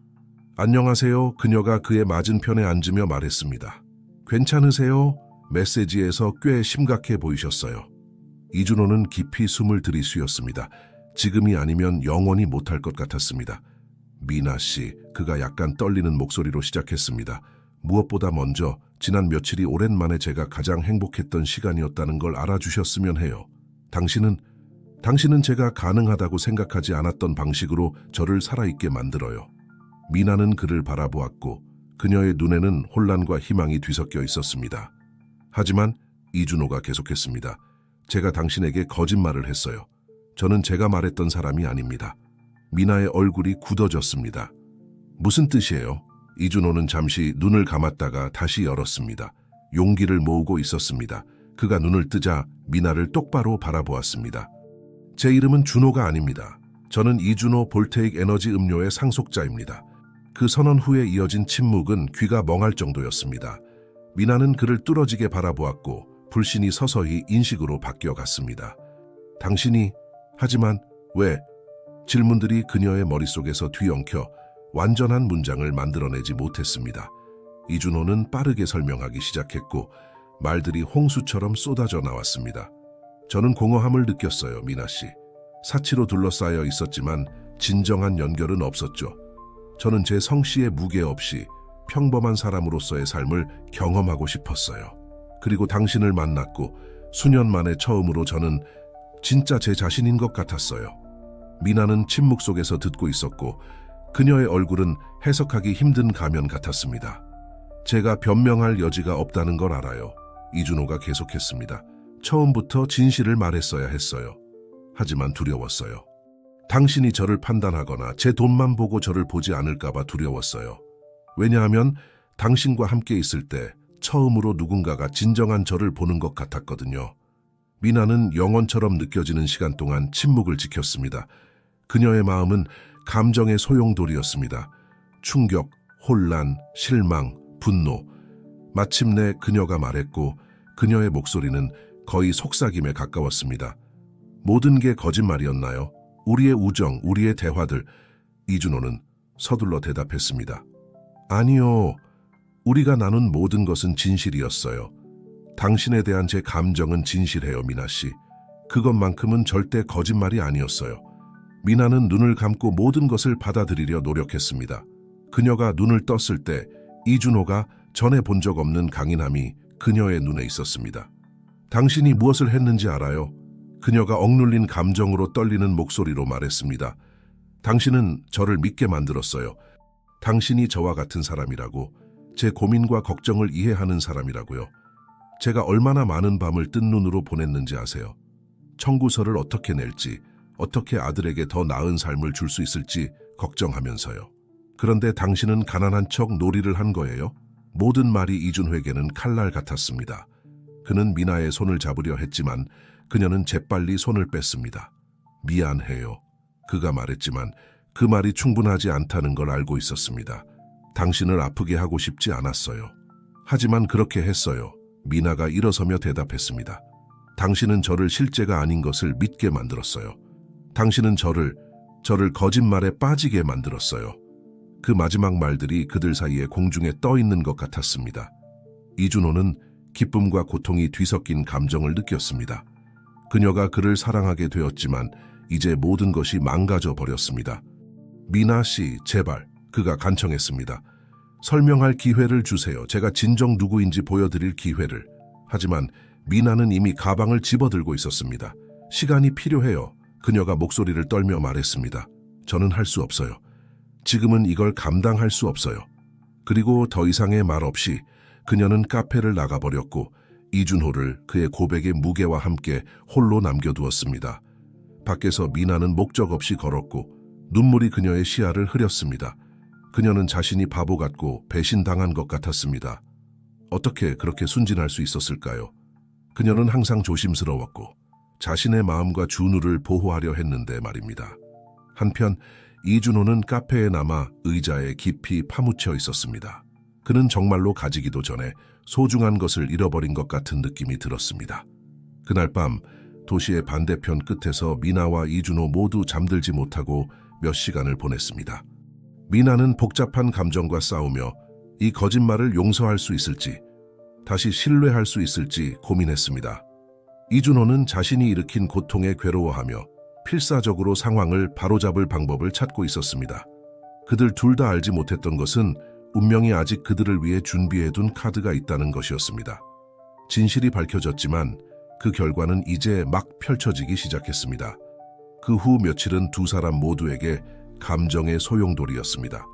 안녕하세요. 그녀가 그의 맞은편에 앉으며 말했습니다. 괜찮으세요? 메시지에서 꽤 심각해 보이셨어요. 이준호는 깊이 숨을 들이쉬었습니다. 지금이 아니면 영원히 못할 것 같았습니다. 미나 씨, 그가 약간 떨리는 목소리로 시작했습니다. 무엇보다 먼저 지난 며칠이 오랜만에 제가 가장 행복했던 시간이었다는 걸 알아주셨으면 해요. 당신은 제가 가능하다고 생각하지 않았던 방식으로 저를 살아있게 만들어요. 미나는 그를 바라보았고 그녀의 눈에는 혼란과 희망이 뒤섞여 있었습니다. 하지만 이준호가 계속했습니다. 제가 당신에게 거짓말을 했어요. 저는 제가 말했던 사람이 아닙니다. 미나의 얼굴이 굳어졌습니다. 무슨 뜻이에요? 이준호는 잠시 눈을 감았다가 다시 열었습니다. 용기를 모으고 있었습니다. 그가 눈을 뜨자 미나를 똑바로 바라보았습니다. 제 이름은 준호가 아닙니다. 저는 이준호 볼테익 에너지 음료의 상속자입니다. 그 선언 후에 이어진 침묵은 귀가 멍할 정도였습니다. 미나는 그를 뚫어지게 바라보았고 불신이 서서히 인식으로 바뀌어갔습니다. 당신이, 하지만 왜? 질문들이 그녀의 머릿속에서 뒤엉켜 완전한 문장을 만들어내지 못했습니다. 이준호는 빠르게 설명하기 시작했고 말들이 홍수처럼 쏟아져 나왔습니다. 저는 공허함을 느꼈어요, 미나 씨. 사치로 둘러싸여 있었지만 진정한 연결은 없었죠. 저는 제 성씨의 무게 없이 평범한 사람으로서의 삶을 경험하고 싶었어요. 그리고 당신을 만났고 수년 만에 처음으로 저는 진짜 제 자신인 것 같았어요. 미나는 침묵 속에서 듣고 있었고 그녀의 얼굴은 해석하기 힘든 가면 같았습니다. 제가 변명할 여지가 없다는 걸 알아요. 이준호가 계속했습니다. 처음부터 진실을 말했어야 했어요. 하지만 두려웠어요. 당신이 저를 판단하거나 제 돈만 보고 저를 보지 않을까 봐 두려웠어요. 왜냐하면 당신과 함께 있을 때 처음으로 누군가가 진정한 저를 보는 것 같았거든요. 미나는 영원처럼 느껴지는 시간 동안 침묵을 지켰습니다. 그녀의 마음은 감정의 소용돌이였습니다. 충격, 혼란, 실망, 분노. 마침내 그녀가 말했고 그녀의 목소리는 거의 속삭임에 가까웠습니다. 모든 게 거짓말이었나요? 우리의 우정, 우리의 대화들. 이준호는 서둘러 대답했습니다. 아니요. 우리가 나눈 모든 것은 진실이었어요. 당신에 대한 제 감정은 진실해요, 미나 씨. 그것만큼은 절대 거짓말이 아니었어요. 미나는 눈을 감고 모든 것을 받아들이려 노력했습니다. 그녀가 눈을 떴을 때 이준호가 전에 본 적 없는 강인함이 그녀의 눈에 있었습니다. 당신이 무엇을 했는지 알아요? 그녀가 억눌린 감정으로 떨리는 목소리로 말했습니다. 당신은 저를 믿게 만들었어요. 당신이 저와 같은 사람이라고, 제 고민과 걱정을 이해하는 사람이라고요. 제가 얼마나 많은 밤을 뜬 눈으로 보냈는지 아세요? 청구서를 어떻게 낼지, 어떻게 아들에게 더 나은 삶을 줄 수 있을지 걱정하면서요. 그런데 당신은 가난한 척 놀이를 한 거예요. 모든 말이 이준호에게는 칼날 같았습니다. 그는 미나의 손을 잡으려 했지만 그녀는 재빨리 손을 뺐습니다. 미안해요. 그가 말했지만 그 말이 충분하지 않다는 걸 알고 있었습니다. 당신을 아프게 하고 싶지 않았어요. 하지만 그렇게 했어요. 미나가 일어서며 대답했습니다. 당신은 저를 실제가 아닌 것을 믿게 만들었어요. 당신은 저를 거짓말에 빠지게 만들었어요. 그 마지막 말들이 그들 사이에 공중에 떠 있는 것 같았습니다. 이준호는 기쁨과 고통이 뒤섞인 감정을 느꼈습니다. 그녀가 그를 사랑하게 되었지만 이제 모든 것이 망가져 버렸습니다. 미나 씨, 제발, 그가 간청했습니다. 설명할 기회를 주세요. 제가 진정 누구인지 보여드릴 기회를. 하지만 미나는 이미 가방을 집어들고 있었습니다. 시간이 필요해요. 그녀가 목소리를 떨며 말했습니다. 저는 할 수 없어요. 지금은 이걸 감당할 수 없어요. 그리고 더 이상의 말 없이 그녀는 카페를 나가버렸고 이준호를 그의 고백의 무게와 함께 홀로 남겨두었습니다. 밖에서 미나는 목적 없이 걸었고 눈물이 그녀의 시야를 흐렸습니다. 그녀는 자신이 바보 같고 배신당한 것 같았습니다. 어떻게 그렇게 순진할 수 있었을까요? 그녀는 항상 조심스러웠고 자신의 마음과 준우를 보호하려 했는데 말입니다. 한편 이준호는 카페에 남아 의자에 깊이 파묻혀 있었습니다. 그는 정말로 가지기도 전에 소중한 것을 잃어버린 것 같은 느낌이 들었습니다. 그날 밤 도시의 반대편 끝에서 미나와 이준호 모두 잠들지 못하고 몇 시간을 보냈습니다. 미나는 복잡한 감정과 싸우며 이 거짓말을 용서할 수 있을지, 다시 신뢰할 수 있을지 고민했습니다. 이준호는 자신이 일으킨 고통에 괴로워하며 필사적으로 상황을 바로잡을 방법을 찾고 있었습니다. 그들 둘 다 알지 못했던 것은 운명이 아직 그들을 위해 준비해둔 카드가 있다는 것이었습니다. 진실이 밝혀졌지만 그 결과는 이제 막 펼쳐지기 시작했습니다. 그 후 며칠은 두 사람 모두에게 감정의 소용돌이였습니다.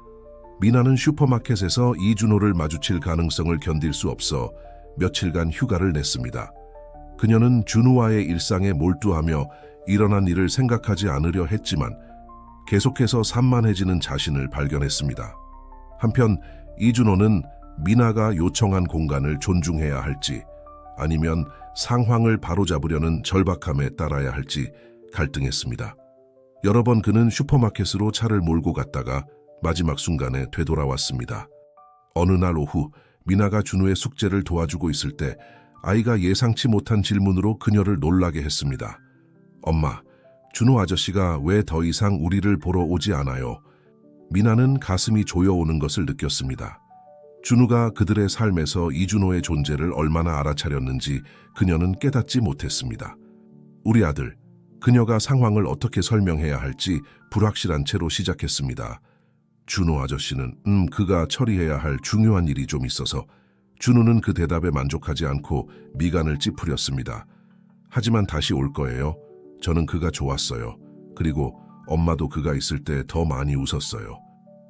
미나는 슈퍼마켓에서 이준호를 마주칠 가능성을 견딜 수 없어 며칠간 휴가를 냈습니다. 그녀는 준우와의 일상에 몰두하며 일어난 일을 생각하지 않으려 했지만 계속해서 산만해지는 자신을 발견했습니다. 한편 이준호는 미나가 요청한 공간을 존중해야 할지 아니면 상황을 바로잡으려는 절박함에 따라야 할지 갈등했습니다. 여러 번 그는 슈퍼마켓으로 차를 몰고 갔다가 마지막 순간에 되돌아왔습니다. 어느 날 오후 미나가 준우의 숙제를 도와주고 있을 때 아이가 예상치 못한 질문으로 그녀를 놀라게 했습니다. 엄마, 준호 아저씨가 왜 더 이상 우리를 보러 오지 않아요? 미나는 가슴이 조여오는 것을 느꼈습니다. 준우가 그들의 삶에서 이준호의 존재를 얼마나 알아차렸는지 그녀는 깨닫지 못했습니다. 우리 아들, 그녀가 상황을 어떻게 설명해야 할지 불확실한 채로 시작했습니다. 준호 아저씨는 그가 처리해야 할 중요한 일이 좀 있어서. 준우는 그 대답에 만족하지 않고 미간을 찌푸렸습니다. 하지만 다시 올 거예요. 저는 그가 좋았어요. 그리고 엄마도 그가 있을 때 더 많이 웃었어요.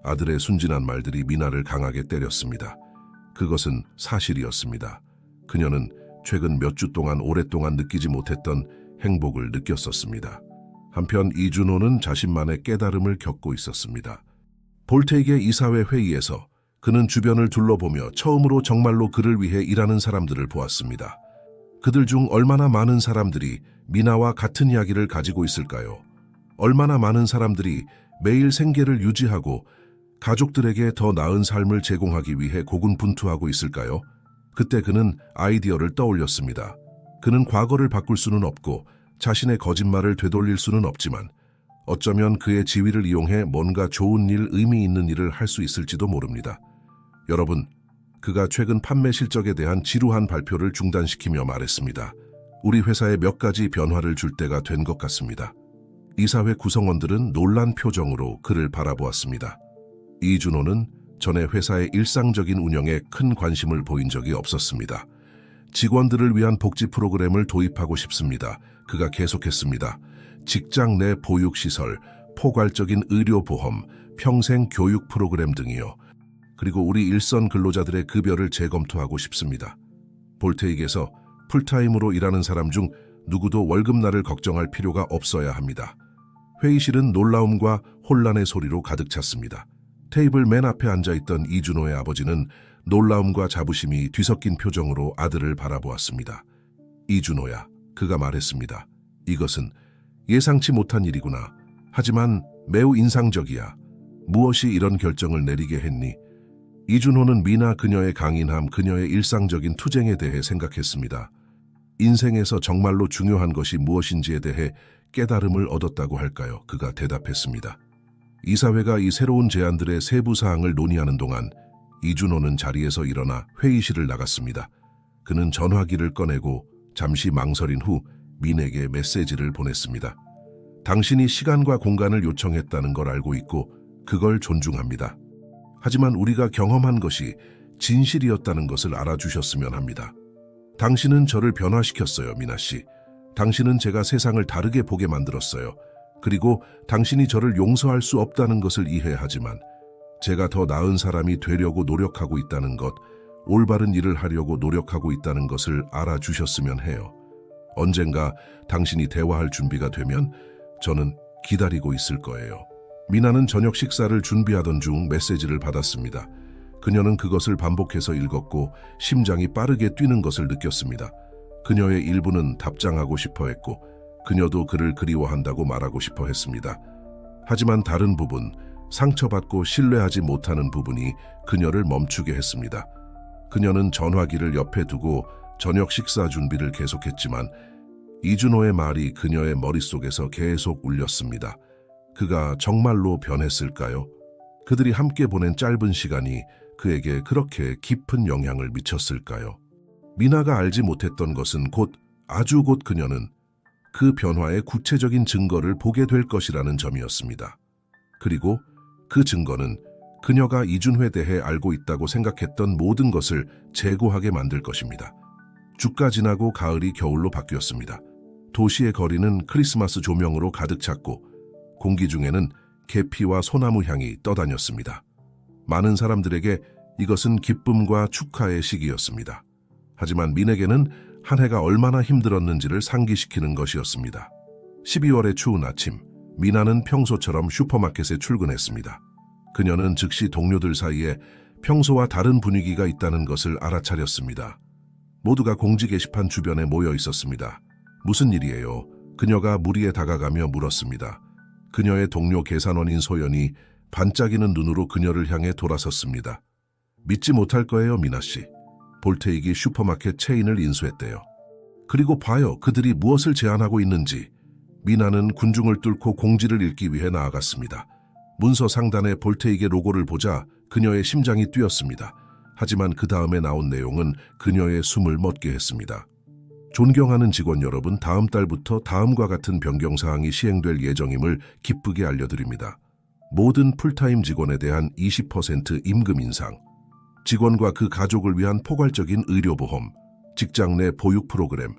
아들의 순진한 말들이 미나를 강하게 때렸습니다. 그것은 사실이었습니다. 그녀는 최근 몇 주 동안 오랫동안 느끼지 못했던 행복을 느꼈었습니다. 한편 이준호는 자신만의 깨달음을 겪고 있었습니다. 볼텍의 이사회 회의에서 그는 주변을 둘러보며 처음으로 정말로 그를 위해 일하는 사람들을 보았습니다. 그들 중 얼마나 많은 사람들이 미나와 같은 이야기를 가지고 있을까요? 얼마나 많은 사람들이 매일 생계를 유지하고 가족들에게 더 나은 삶을 제공하기 위해 고군분투하고 있을까요? 그때 그는 아이디어를 떠올렸습니다. 그는 과거를 바꿀 수는 없고 자신의 거짓말을 되돌릴 수는 없지만 어쩌면 그의 지위를 이용해 뭔가 좋은 일, 의미 있는 일을 할 수 있을지도 모릅니다. 여러분, 그가 최근 판매 실적에 대한 지루한 발표를 중단시키며 말했습니다. 우리 회사에 몇 가지 변화를 줄 때가 된 것 같습니다. 이사회 구성원들은 놀란 표정으로 그를 바라보았습니다. 이준호는 전에 회사의 일상적인 운영에 큰 관심을 보인 적이 없었습니다. 직원들을 위한 복지 프로그램을 도입하고 싶습니다. 그가 계속했습니다. 직장 내 보육시설, 포괄적인 의료보험, 평생 교육 프로그램 등이요. 그리고 우리 일선 근로자들의 급여를 재검토하고 싶습니다. 볼테익에서 풀타임으로 일하는 사람 중 누구도 월급날을 걱정할 필요가 없어야 합니다. 회의실은 놀라움과 혼란의 소리로 가득 찼습니다. 테이블 맨 앞에 앉아있던 이준호의 아버지는 놀라움과 자부심이 뒤섞인 표정으로 아들을 바라보았습니다. 이준호야, 그가 말했습니다. 이것은 예상치 못한 일이구나. 하지만 매우 인상적이야. 무엇이 이런 결정을 내리게 했니? 이준호는 미나 그녀의 강인함, 그녀의 일상적인 투쟁에 대해 생각했습니다. 인생에서 정말로 중요한 것이 무엇인지에 대해 깨달음을 얻었다고 할까요? 그가 대답했습니다. 이사회가 이 새로운 제안들의 세부 사항을 논의하는 동안 이준호는 자리에서 일어나 회의실을 나갔습니다. 그는 전화기를 꺼내고 잠시 망설인 후 민에게 메시지를 보냈습니다. 당신이 시간과 공간을 요청했다는 걸 알고 있고 그걸 존중합니다. 하지만 우리가 경험한 것이 진실이었다는 것을 알아주셨으면 합니다. 당신은 저를 변화시켰어요, 미나 씨. 당신은 제가 세상을 다르게 보게 만들었어요. 그리고 당신이 저를 용서할 수 없다는 것을 이해하지만 제가 더 나은 사람이 되려고 노력하고 있다는 것, 올바른 일을 하려고 노력하고 있다는 것을 알아주셨으면 해요. 언젠가 당신이 대화할 준비가 되면 저는 기다리고 있을 거예요. 미나는 저녁 식사를 준비하던 중 메시지를 받았습니다. 그녀는 그것을 반복해서 읽었고 심장이 빠르게 뛰는 것을 느꼈습니다. 그녀의 일부는 답장하고 싶어 했고 그녀도 그를 그리워한다고 말하고 싶어 했습니다. 하지만 다른 부분, 상처받고 신뢰하지 못하는 부분이 그녀를 멈추게 했습니다. 그녀는 전화기를 옆에 두고 저녁 식사 준비를 계속했지만 이준호의 말이 그녀의 머릿속에서 계속 울렸습니다. 그가 정말로 변했을까요? 그들이 함께 보낸 짧은 시간이 그에게 그렇게 깊은 영향을 미쳤을까요? 미나가 알지 못했던 것은 아주 곧 그녀는 그 변화의 구체적인 증거를 보게 될 것이라는 점이었습니다. 그리고 그 증거는 그녀가 이준호에 대해 알고 있다고 생각했던 모든 것을 재고하게 만들 것입니다. 주가 지나고 가을이 겨울로 바뀌었습니다. 도시의 거리는 크리스마스 조명으로 가득 찼고 공기 중에는 계피와 소나무 향이 떠다녔습니다. 많은 사람들에게 이것은 기쁨과 축하의 시기였습니다. 하지만 민에게는 한 해가 얼마나 힘들었는지를 상기시키는 것이었습니다. 12월의 추운 아침, 미나는 평소처럼 슈퍼마켓에 출근했습니다. 그녀는 즉시 동료들 사이에 평소와 다른 분위기가 있다는 것을 알아차렸습니다. 모두가 공지 게시판 주변에 모여 있었습니다. 무슨 일이에요? 그녀가 무리에 다가가며 물었습니다. 그녀의 동료 계산원인 소연이 반짝이는 눈으로 그녀를 향해 돌아섰습니다. 믿지 못할 거예요, 미나 씨. 볼테익이 슈퍼마켓 체인을 인수했대요. 그리고 봐요, 그들이 무엇을 제안하고 있는지. 미나는 군중을 뚫고 공지를 읽기 위해 나아갔습니다. 문서 상단에 볼테익의 로고를 보자 그녀의 심장이 뛰었습니다. 하지만 그 다음에 나온 내용은 그녀의 숨을 멎게 했습니다. 존경하는 직원 여러분, 다음 달부터 다음과 같은 변경사항이 시행될 예정임을 기쁘게 알려드립니다. 모든 풀타임 직원에 대한 20% 임금 인상, 직원과 그 가족을 위한 포괄적인 의료보험, 직장 내 보육 프로그램,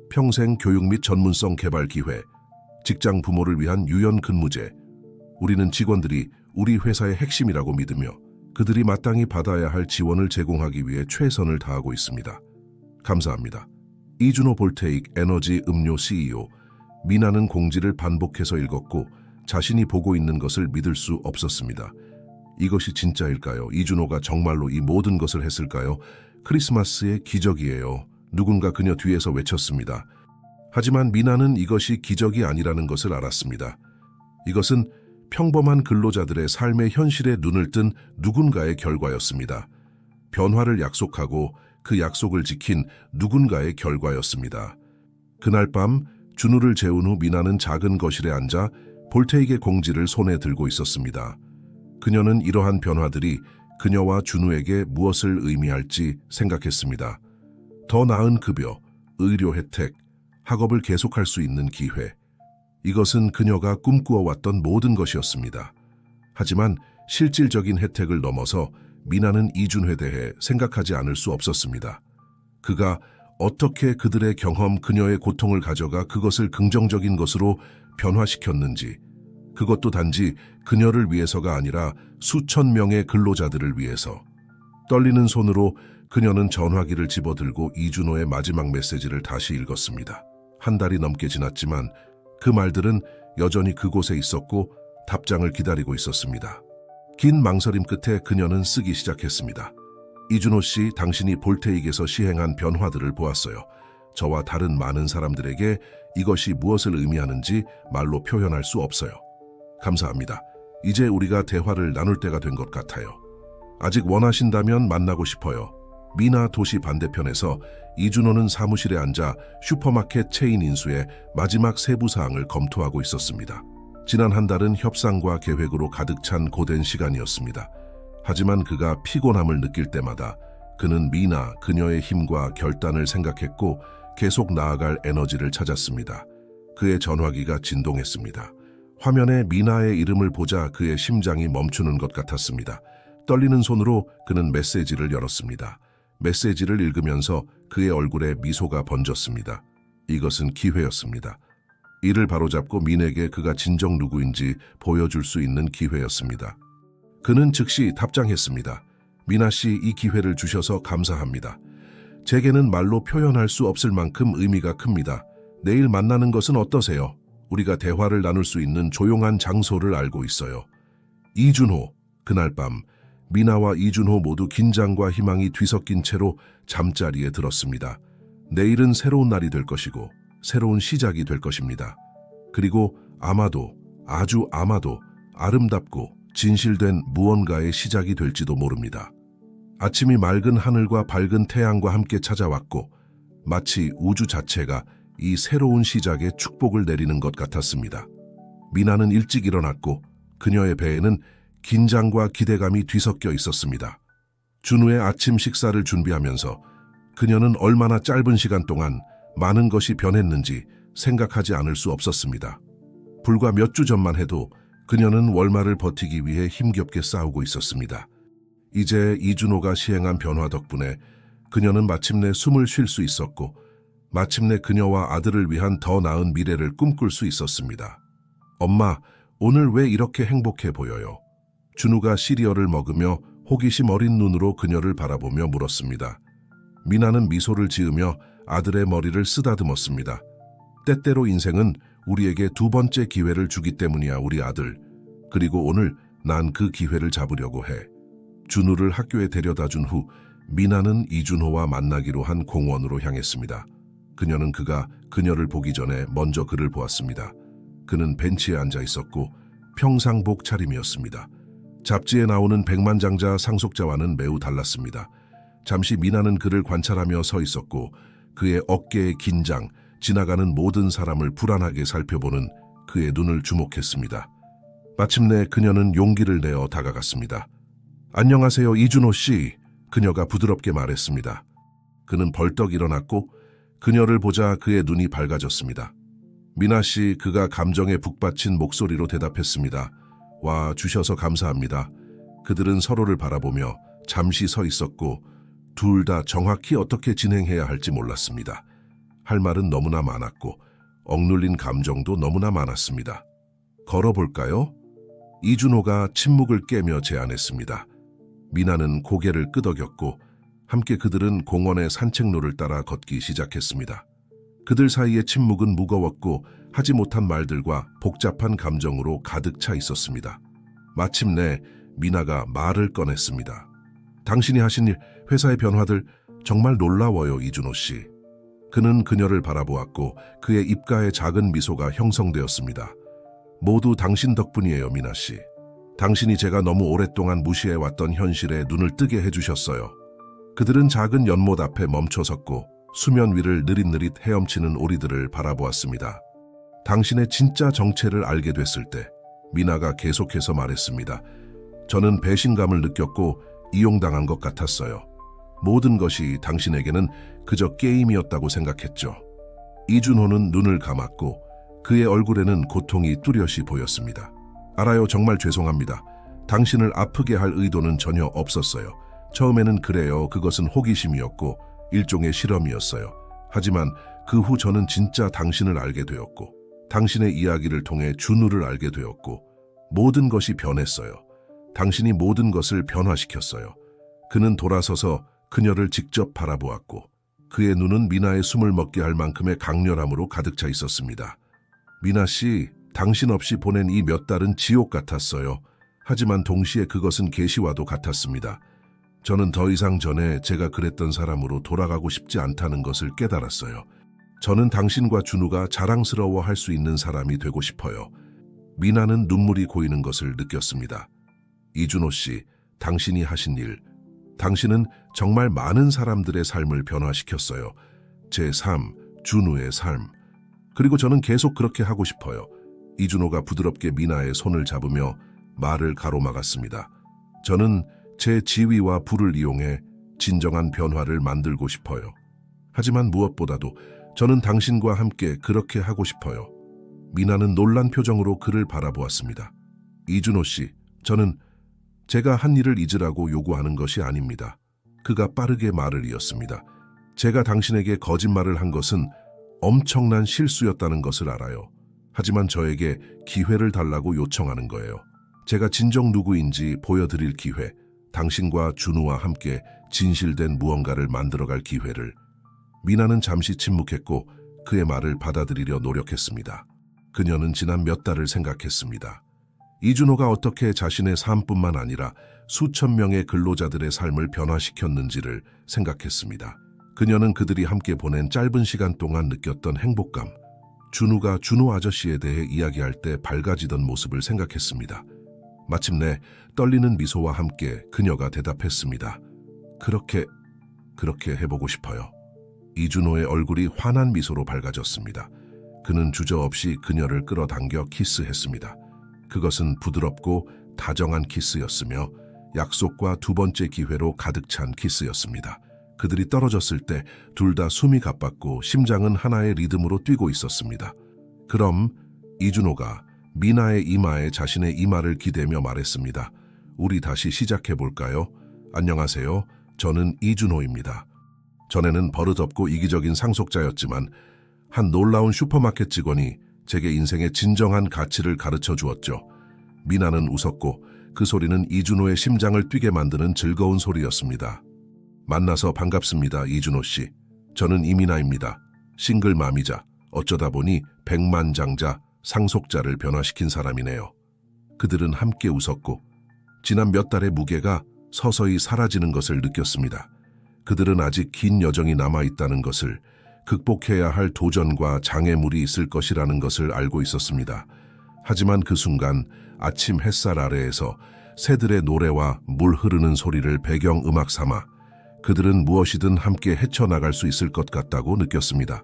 평생 교육 및 전문성 개발 기회, 직장 부모를 위한 유연 근무제. 우리는 직원들이 우리 회사의 핵심이라고 믿으며 그들이 마땅히 받아야 할 지원을 제공하기 위해 최선을 다하고 있습니다. 감사합니다. 이준호 볼테익 에너지 음료 CEO. 미나는 공지를 반복해서 읽었고 자신이 보고 있는 것을 믿을 수 없었습니다. 이것이 진짜일까요? 이준호가 정말로 이 모든 것을 했을까요? 크리스마스의 기적이에요. 누군가 그녀 뒤에서 외쳤습니다. 하지만 미나는 이것이 기적이 아니라는 것을 알았습니다. 이것은 평범한 근로자들의 삶의 현실에 눈을 뜬 누군가의 결과였습니다. 변화를 약속하고 그 약속을 지킨 누군가의 결과였습니다. 그날 밤 준우를 재운 후 미나는 작은 거실에 앉아 볼테익의 공지를 손에 들고 있었습니다. 그녀는 이러한 변화들이 그녀와 준우에게 무엇을 의미할지 생각했습니다. 더 나은 급여, 의료 혜택, 학업을 계속할 수 있는 기회. 이것은 그녀가 꿈꾸어왔던 모든 것이었습니다. 하지만 실질적인 혜택을 넘어서 미나는 이준호에 대해 생각하지 않을 수 없었습니다. 그가 어떻게 그들의 경험, 그녀의 고통을 가져가 그것을 긍정적인 것으로 변화시켰는지, 그것도 단지 그녀를 위해서가 아니라 수천 명의 근로자들을 위해서. 떨리는 손으로 그녀는 전화기를 집어들고 이준호의 마지막 메시지를 다시 읽었습니다. 한 달이 넘게 지났지만 그 말들은 여전히 그곳에 있었고 답장을 기다리고 있었습니다. 긴 망설임 끝에 그녀는 쓰기 시작했습니다. 이준호 씨, 당신이 볼테익에서 시행한 변화들을 보았어요. 저와 다른 많은 사람들에게 이것이 무엇을 의미하는지 말로 표현할 수 없어요. 감사합니다. 이제 우리가 대화를 나눌 때가 된 것 같아요. 아직 원하신다면 만나고 싶어요. 미나 도시 반대편에서 이준호는 사무실에 앉아 슈퍼마켓 체인 인수의 마지막 세부 사항을 검토하고 있었습니다. 지난 한 달은 협상과 계획으로 가득 찬 고된 시간이었습니다. 하지만 그가 피곤함을 느낄 때마다 그는 미나, 그녀의 힘과 결단을 생각했고 계속 나아갈 에너지를 찾았습니다. 그의 전화기가 진동했습니다. 화면에 미나의 이름을 보자 그의 심장이 멈추는 것 같았습니다. 떨리는 손으로 그는 메시지를 열었습니다. 메시지를 읽으면서 그의 얼굴에 미소가 번졌습니다. 이것은 기회였습니다. 이를 바로잡고 민에게 그가 진정 누구인지 보여줄 수 있는 기회였습니다. 그는 즉시 답장했습니다. 미나 씨, 이 기회를 주셔서 감사합니다. 제게는 말로 표현할 수 없을 만큼 의미가 큽니다. 내일 만나는 것은 어떠세요? 우리가 대화를 나눌 수 있는 조용한 장소를 알고 있어요. 이준호. 그날 밤 미나와 이준호 모두 긴장과 희망이 뒤섞인 채로 잠자리에 들었습니다. 내일은 새로운 날이 될 것이고 새로운 시작이 될 것입니다. 그리고 아마도, 아주 아마도 아름답고 진실된 무언가의 시작이 될지도 모릅니다. 아침이 맑은 하늘과 밝은 태양과 함께 찾아왔고 마치 우주 자체가 이 새로운 시작에 축복을 내리는 것 같았습니다. 미나는 일찍 일어났고 그녀의 배에는 긴장과 기대감이 뒤섞여 있었습니다. 준우의 아침 식사를 준비하면서 그녀는 얼마나 짧은 시간 동안 많은 것이 변했는지 생각하지 않을 수 없었습니다. 불과 몇 주 전만 해도 그녀는 월말을 버티기 위해 힘겹게 싸우고 있었습니다. 이제 이준호가 시행한 변화 덕분에 그녀는 마침내 숨을 쉴 수 있었고 마침내 그녀와 아들을 위한 더 나은 미래를 꿈꿀 수 있었습니다. 엄마, 오늘 왜 이렇게 행복해 보여요? 준우가 시리얼을 먹으며 호기심 어린 눈으로 그녀를 바라보며 물었습니다. 미나는 미소를 지으며 아들의 머리를 쓰다듬었습니다. 때때로 인생은 우리에게 두 번째 기회를 주기 때문이야, 우리 아들. 그리고 오늘 난 그 기회를 잡으려고 해. 준우를 학교에 데려다 준 후 미나는 이준호와 만나기로 한 공원으로 향했습니다. 그녀는 그녀를 보기 전에 먼저 그를 보았습니다. 그는 벤치에 앉아 있었고 평상복 차림이었습니다. 잡지에 나오는 백만장자 상속자와는 매우 달랐습니다. 잠시 미나는 그를 관찰하며 서 있었고 그의 어깨의 긴장, 지나가는 모든 사람을 불안하게 살펴보는 그의 눈을 주목했습니다. 마침내 그녀는 용기를 내어 다가갔습니다. 안녕하세요, 이준호 씨. 그녀가 부드럽게 말했습니다. 그는 벌떡 일어났고 그녀를 보자 그의 눈이 밝아졌습니다. 미나 씨, 그가 감정에 북받친 목소리로 대답했습니다. 와 주셔서 감사합니다. 그들은 서로를 바라보며 잠시 서 있었고 둘 다 정확히 어떻게 진행해야 할지 몰랐습니다. 할 말은 너무나 많았고 억눌린 감정도 너무나 많았습니다. 걸어볼까요? 이준호가 침묵을 깨며 제안했습니다. 미나는 고개를 끄덕였고 함께 그들은 공원의 산책로를 따라 걷기 시작했습니다. 그들 사이의 침묵은 무거웠고 하지 못한 말들과 복잡한 감정으로 가득 차 있었습니다. 마침내 미나가 말을 꺼냈습니다. 당신이 하신 일, 회사의 변화들 정말 놀라워요, 이준호 씨. 그는 그녀를 바라보았고 그의 입가에 작은 미소가 형성되었습니다. 모두 당신 덕분이에요, 미나 씨. 당신이 제가 너무 오랫동안 무시해왔던 현실에 눈을 뜨게 해주셨어요. 그들은 작은 연못 앞에 멈춰섰고 수면 위를 느릿느릿 헤엄치는 오리들을 바라보았습니다. 당신의 진짜 정체를 알게 됐을 때 미나가 계속해서 말했습니다. 저는 배신감을 느꼈고 이용당한 것 같았어요. 모든 것이 당신에게는 그저 게임이었다고 생각했죠. 이준호는 눈을 감았고 그의 얼굴에는 고통이 뚜렷이 보였습니다. 알아요, 정말 죄송합니다. 당신을 아프게 할 의도는 전혀 없었어요. 처음에는 그래요. 그것은 호기심이었고 일종의 실험이었어요. 하지만 그 후 저는 진짜 당신을 알게 되었고 당신의 이야기를 통해 준우를 알게 되었고 모든 것이 변했어요. 당신이 모든 것을 변화시켰어요. 그는 돌아서서 그녀를 직접 바라보았고 그의 눈은 미나의 숨을 먹게 할 만큼의 강렬함으로 가득 차 있었습니다. 미나 씨, 당신 없이 보낸 이 몇 달은 지옥 같았어요. 하지만 동시에 그것은 계시와도 같았습니다. 저는 더 이상 전에 제가 그랬던 사람으로 돌아가고 싶지 않다는 것을 깨달았어요. 저는 당신과 준우가 자랑스러워할 수 있는 사람이 되고 싶어요. 미나는 눈물이 고이는 것을 느꼈습니다. 이준호 씨, 당신이 하신 일, 당신은 정말 많은 사람들의 삶을 변화시켰어요. 제 삶, 준우의 삶. 그리고 저는 계속 그렇게 하고 싶어요. 이준호가 부드럽게 미나의 손을 잡으며 말을 가로막았습니다. 저는 제 지위와 부를 이용해 진정한 변화를 만들고 싶어요. 하지만 무엇보다도 저는 당신과 함께 그렇게 하고 싶어요. 미나는 놀란 표정으로 그를 바라보았습니다. 이준호 씨, 저는 제가 한 일을 잊으라고 요구하는 것이 아닙니다. 그가 빠르게 말을 이었습니다. 제가 당신에게 거짓말을 한 것은 엄청난 실수였다는 것을 알아요. 하지만 저에게 기회를 달라고 요청하는 거예요. 제가 진정 누구인지 보여드릴 기회, 당신과 준우와 함께 진실된 무언가를 만들어갈 기회를. 미나는 잠시 침묵했고 그의 말을 받아들이려 노력했습니다. 그녀는 지난 몇 달을 생각했습니다. 이준호가 어떻게 자신의 삶뿐만 아니라 수천 명의 근로자들의 삶을 변화시켰는지를 생각했습니다. 그녀는 그들이 함께 보낸 짧은 시간 동안 느꼈던 행복감, 준우가 준호 아저씨에 대해 이야기할 때 밝아지던 모습을 생각했습니다. 마침내 떨리는 미소와 함께 그녀가 대답했습니다. 그렇게 해보고 싶어요. 이준호의 얼굴이 환한 미소로 밝아졌습니다. 그는 주저없이 그녀를 끌어당겨 키스했습니다. 그것은 부드럽고 다정한 키스였으며 약속과 두 번째 기회로 가득 찬 키스였습니다. 그들이 떨어졌을 때 둘 다 숨이 가빴고 심장은 하나의 리듬으로 뛰고 있었습니다. 그럼 이준호가 미나의 이마에 자신의 이마를 기대며 말했습니다. 우리 다시 시작해볼까요? 안녕하세요. 저는 이준호입니다. 전에는 버릇없고 이기적인 상속자였지만 한 놀라운 슈퍼마켓 직원이 제게 인생의 진정한 가치를 가르쳐 주었죠. 미나는 웃었고 그 소리는 이준호의 심장을 뛰게 만드는 즐거운 소리였습니다. 만나서 반갑습니다, 이준호 씨. 저는 이미나입니다. 싱글맘이자 어쩌다 보니 백만장자 상속자를 변화시킨 사람이네요. 그들은 함께 웃었고 지난 몇 달의 무게가 서서히 사라지는 것을 느꼈습니다. 그들은 아직 긴 여정이 남아있다는 것을, 극복해야 할 도전과 장애물이 있을 것이라는 것을 알고 있었습니다. 하지만 그 순간 아침 햇살 아래에서 새들의 노래와 물 흐르는 소리를 배경음악 삼아 그들은 무엇이든 함께 헤쳐나갈 수 있을 것 같다고 느꼈습니다.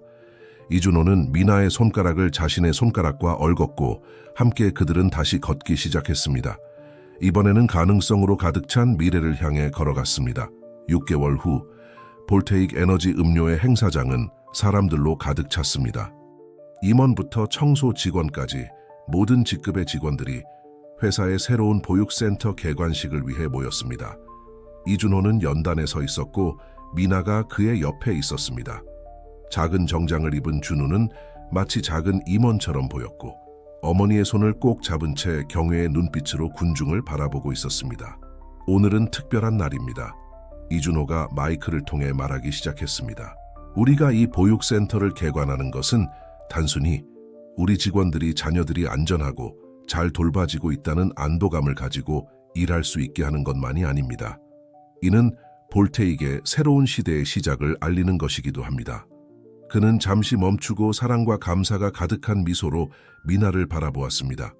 이준호는 미나의 손가락을 자신의 손가락과 얽었고 함께 그들은 다시 걷기 시작했습니다. 이번에는 가능성으로 가득 찬 미래를 향해 걸어갔습니다. 6개월 후 볼테익 에너지 음료의 행사장은 사람들로 가득 찼습니다. 임원부터 청소 직원까지 모든 직급의 직원들이 회사의 새로운 보육센터 개관식을 위해 모였습니다. 이준호는 연단에 서 있었고 미나가 그의 옆에 있었습니다. 작은 정장을 입은 준우는 마치 작은 임원처럼 보였고 어머니의 손을 꼭 잡은 채 경외의 눈빛으로 군중을 바라보고 있었습니다. 오늘은 특별한 날입니다. 이준호가 마이크를 통해 말하기 시작했습니다. 우리가 이 보육센터를 개관하는 것은 단순히 우리 직원들이 자녀들이 안전하고 잘 돌봐지고 있다는 안도감을 가지고 일할 수 있게 하는 것만이 아닙니다. 이는 볼테익의 새로운 시대의 시작을 알리는 것이기도 합니다. 그는 잠시 멈추고 사랑과 감사가 가득한 미소로 미나를 바라보았습니다.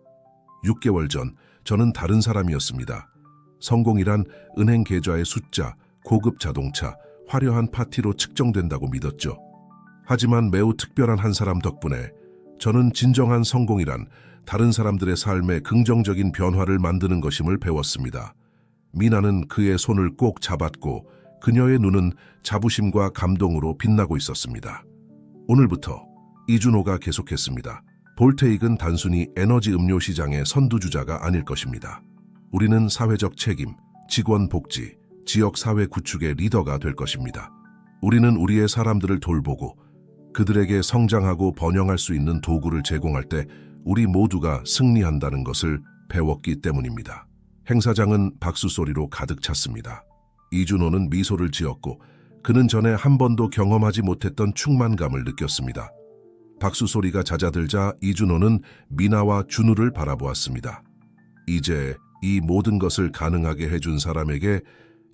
6개월 전 저는 다른 사람이었습니다. 성공이란 은행 계좌의 숫자, 고급 자동차, 화려한 파티로 측정된다고 믿었죠. 하지만 매우 특별한 한 사람 덕분에 저는 진정한 성공이란 다른 사람들의 삶에 긍정적인 변화를 만드는 것임을 배웠습니다. 미나는 그의 손을 꼭 잡았고 그녀의 눈은 자부심과 감동으로 빛나고 있었습니다. 오늘부터 이준호가 계속했습니다. 볼테익은 단순히 에너지 음료 시장의 선두주자가 아닐 것입니다. 우리는 사회적 책임, 직원 복지, 지역 사회 구축의 리더가 될 것입니다. 우리는 우리의 사람들을 돌보고 그들에게 성장하고 번영할 수 있는 도구를 제공할 때 우리 모두가 승리한다는 것을 배웠기 때문입니다. 행사장은 박수 소리로 가득 찼습니다. 이준호는 미소를 지었고 그는 전에 한 번도 경험하지 못했던 충만감을 느꼈습니다. 박수 소리가 잦아들자 이준호는 미나와 준우를 바라보았습니다. 이제 이 모든 것을 가능하게 해준 사람에게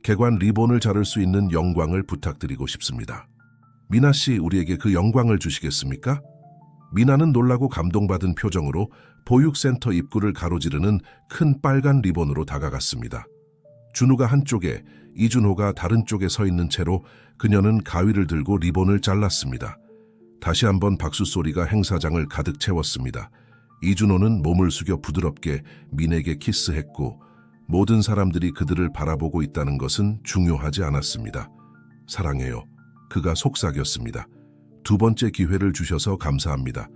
개관 리본을 자를 수 있는 영광을 부탁드리고 싶습니다. 미나 씨, 우리에게 그 영광을 주시겠습니까? 미나는 놀라고 감동받은 표정으로 보육센터 입구를 가로지르는 큰 빨간 리본으로 다가갔습니다. 준우가 한쪽에, 이준호가 다른 쪽에 서 있는 채로 그녀는 가위를 들고 리본을 잘랐습니다. 다시 한번 박수 소리가 행사장을 가득 채웠습니다. 이준호는 몸을 숙여 부드럽게 민에게 키스했고 모든 사람들이 그들을 바라보고 있다는 것은 중요하지 않았습니다. 사랑해요. 그가 속삭였습니다. 두 번째 기회를 주셔서 감사합니다.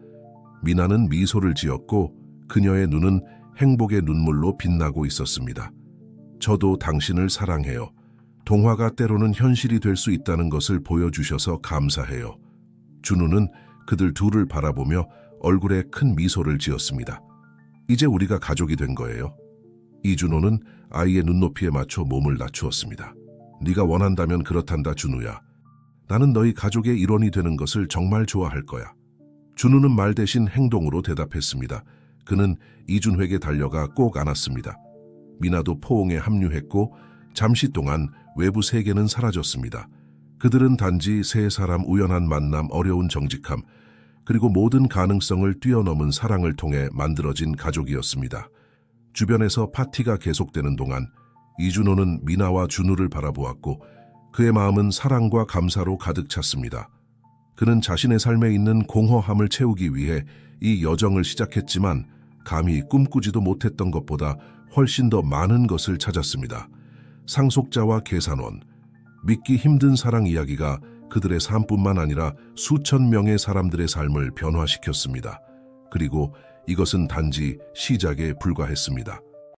미나는 미소를 지었고 그녀의 눈은 행복의 눈물로 빛나고 있었습니다. 저도 당신을 사랑해요. 동화가 때로는 현실이 될 수 있다는 것을 보여주셔서 감사해요. 준우는 그들 둘을 바라보며 얼굴에 큰 미소를 지었습니다. 이제 우리가 가족이 된 거예요. 이준호는 아이의 눈높이에 맞춰 몸을 낮추었습니다. 네가 원한다면 그렇단다, 준우야. 나는 너희 가족의 일원이 되는 것을 정말 좋아할 거야. 준우는 말 대신 행동으로 대답했습니다. 그는 이준호에게 달려가 꼭 안았습니다. 미나도 포옹에 합류했고 잠시 동안 외부 세계는 사라졌습니다. 그들은 단지 세 사람 우연한 만남, 어려운 정직함, 그리고 모든 가능성을 뛰어넘은 사랑을 통해 만들어진 가족이었습니다. 주변에서 파티가 계속되는 동안 이준호는 미나와 준우를 바라보았고 그의 마음은 사랑과 감사로 가득 찼습니다. 그는 자신의 삶에 있는 공허함을 채우기 위해 이 여정을 시작했지만 감히 꿈꾸지도 못했던 것보다 훨씬 더 많은 것을 찾았습니다. 상속자와 계산원, 믿기 힘든 사랑 이야기가 그들의 삶뿐만 아니라 수천 명의 사람들의 삶을 변화시켰습니다. 그리고 이것은 단지 시작에 불과했습니다.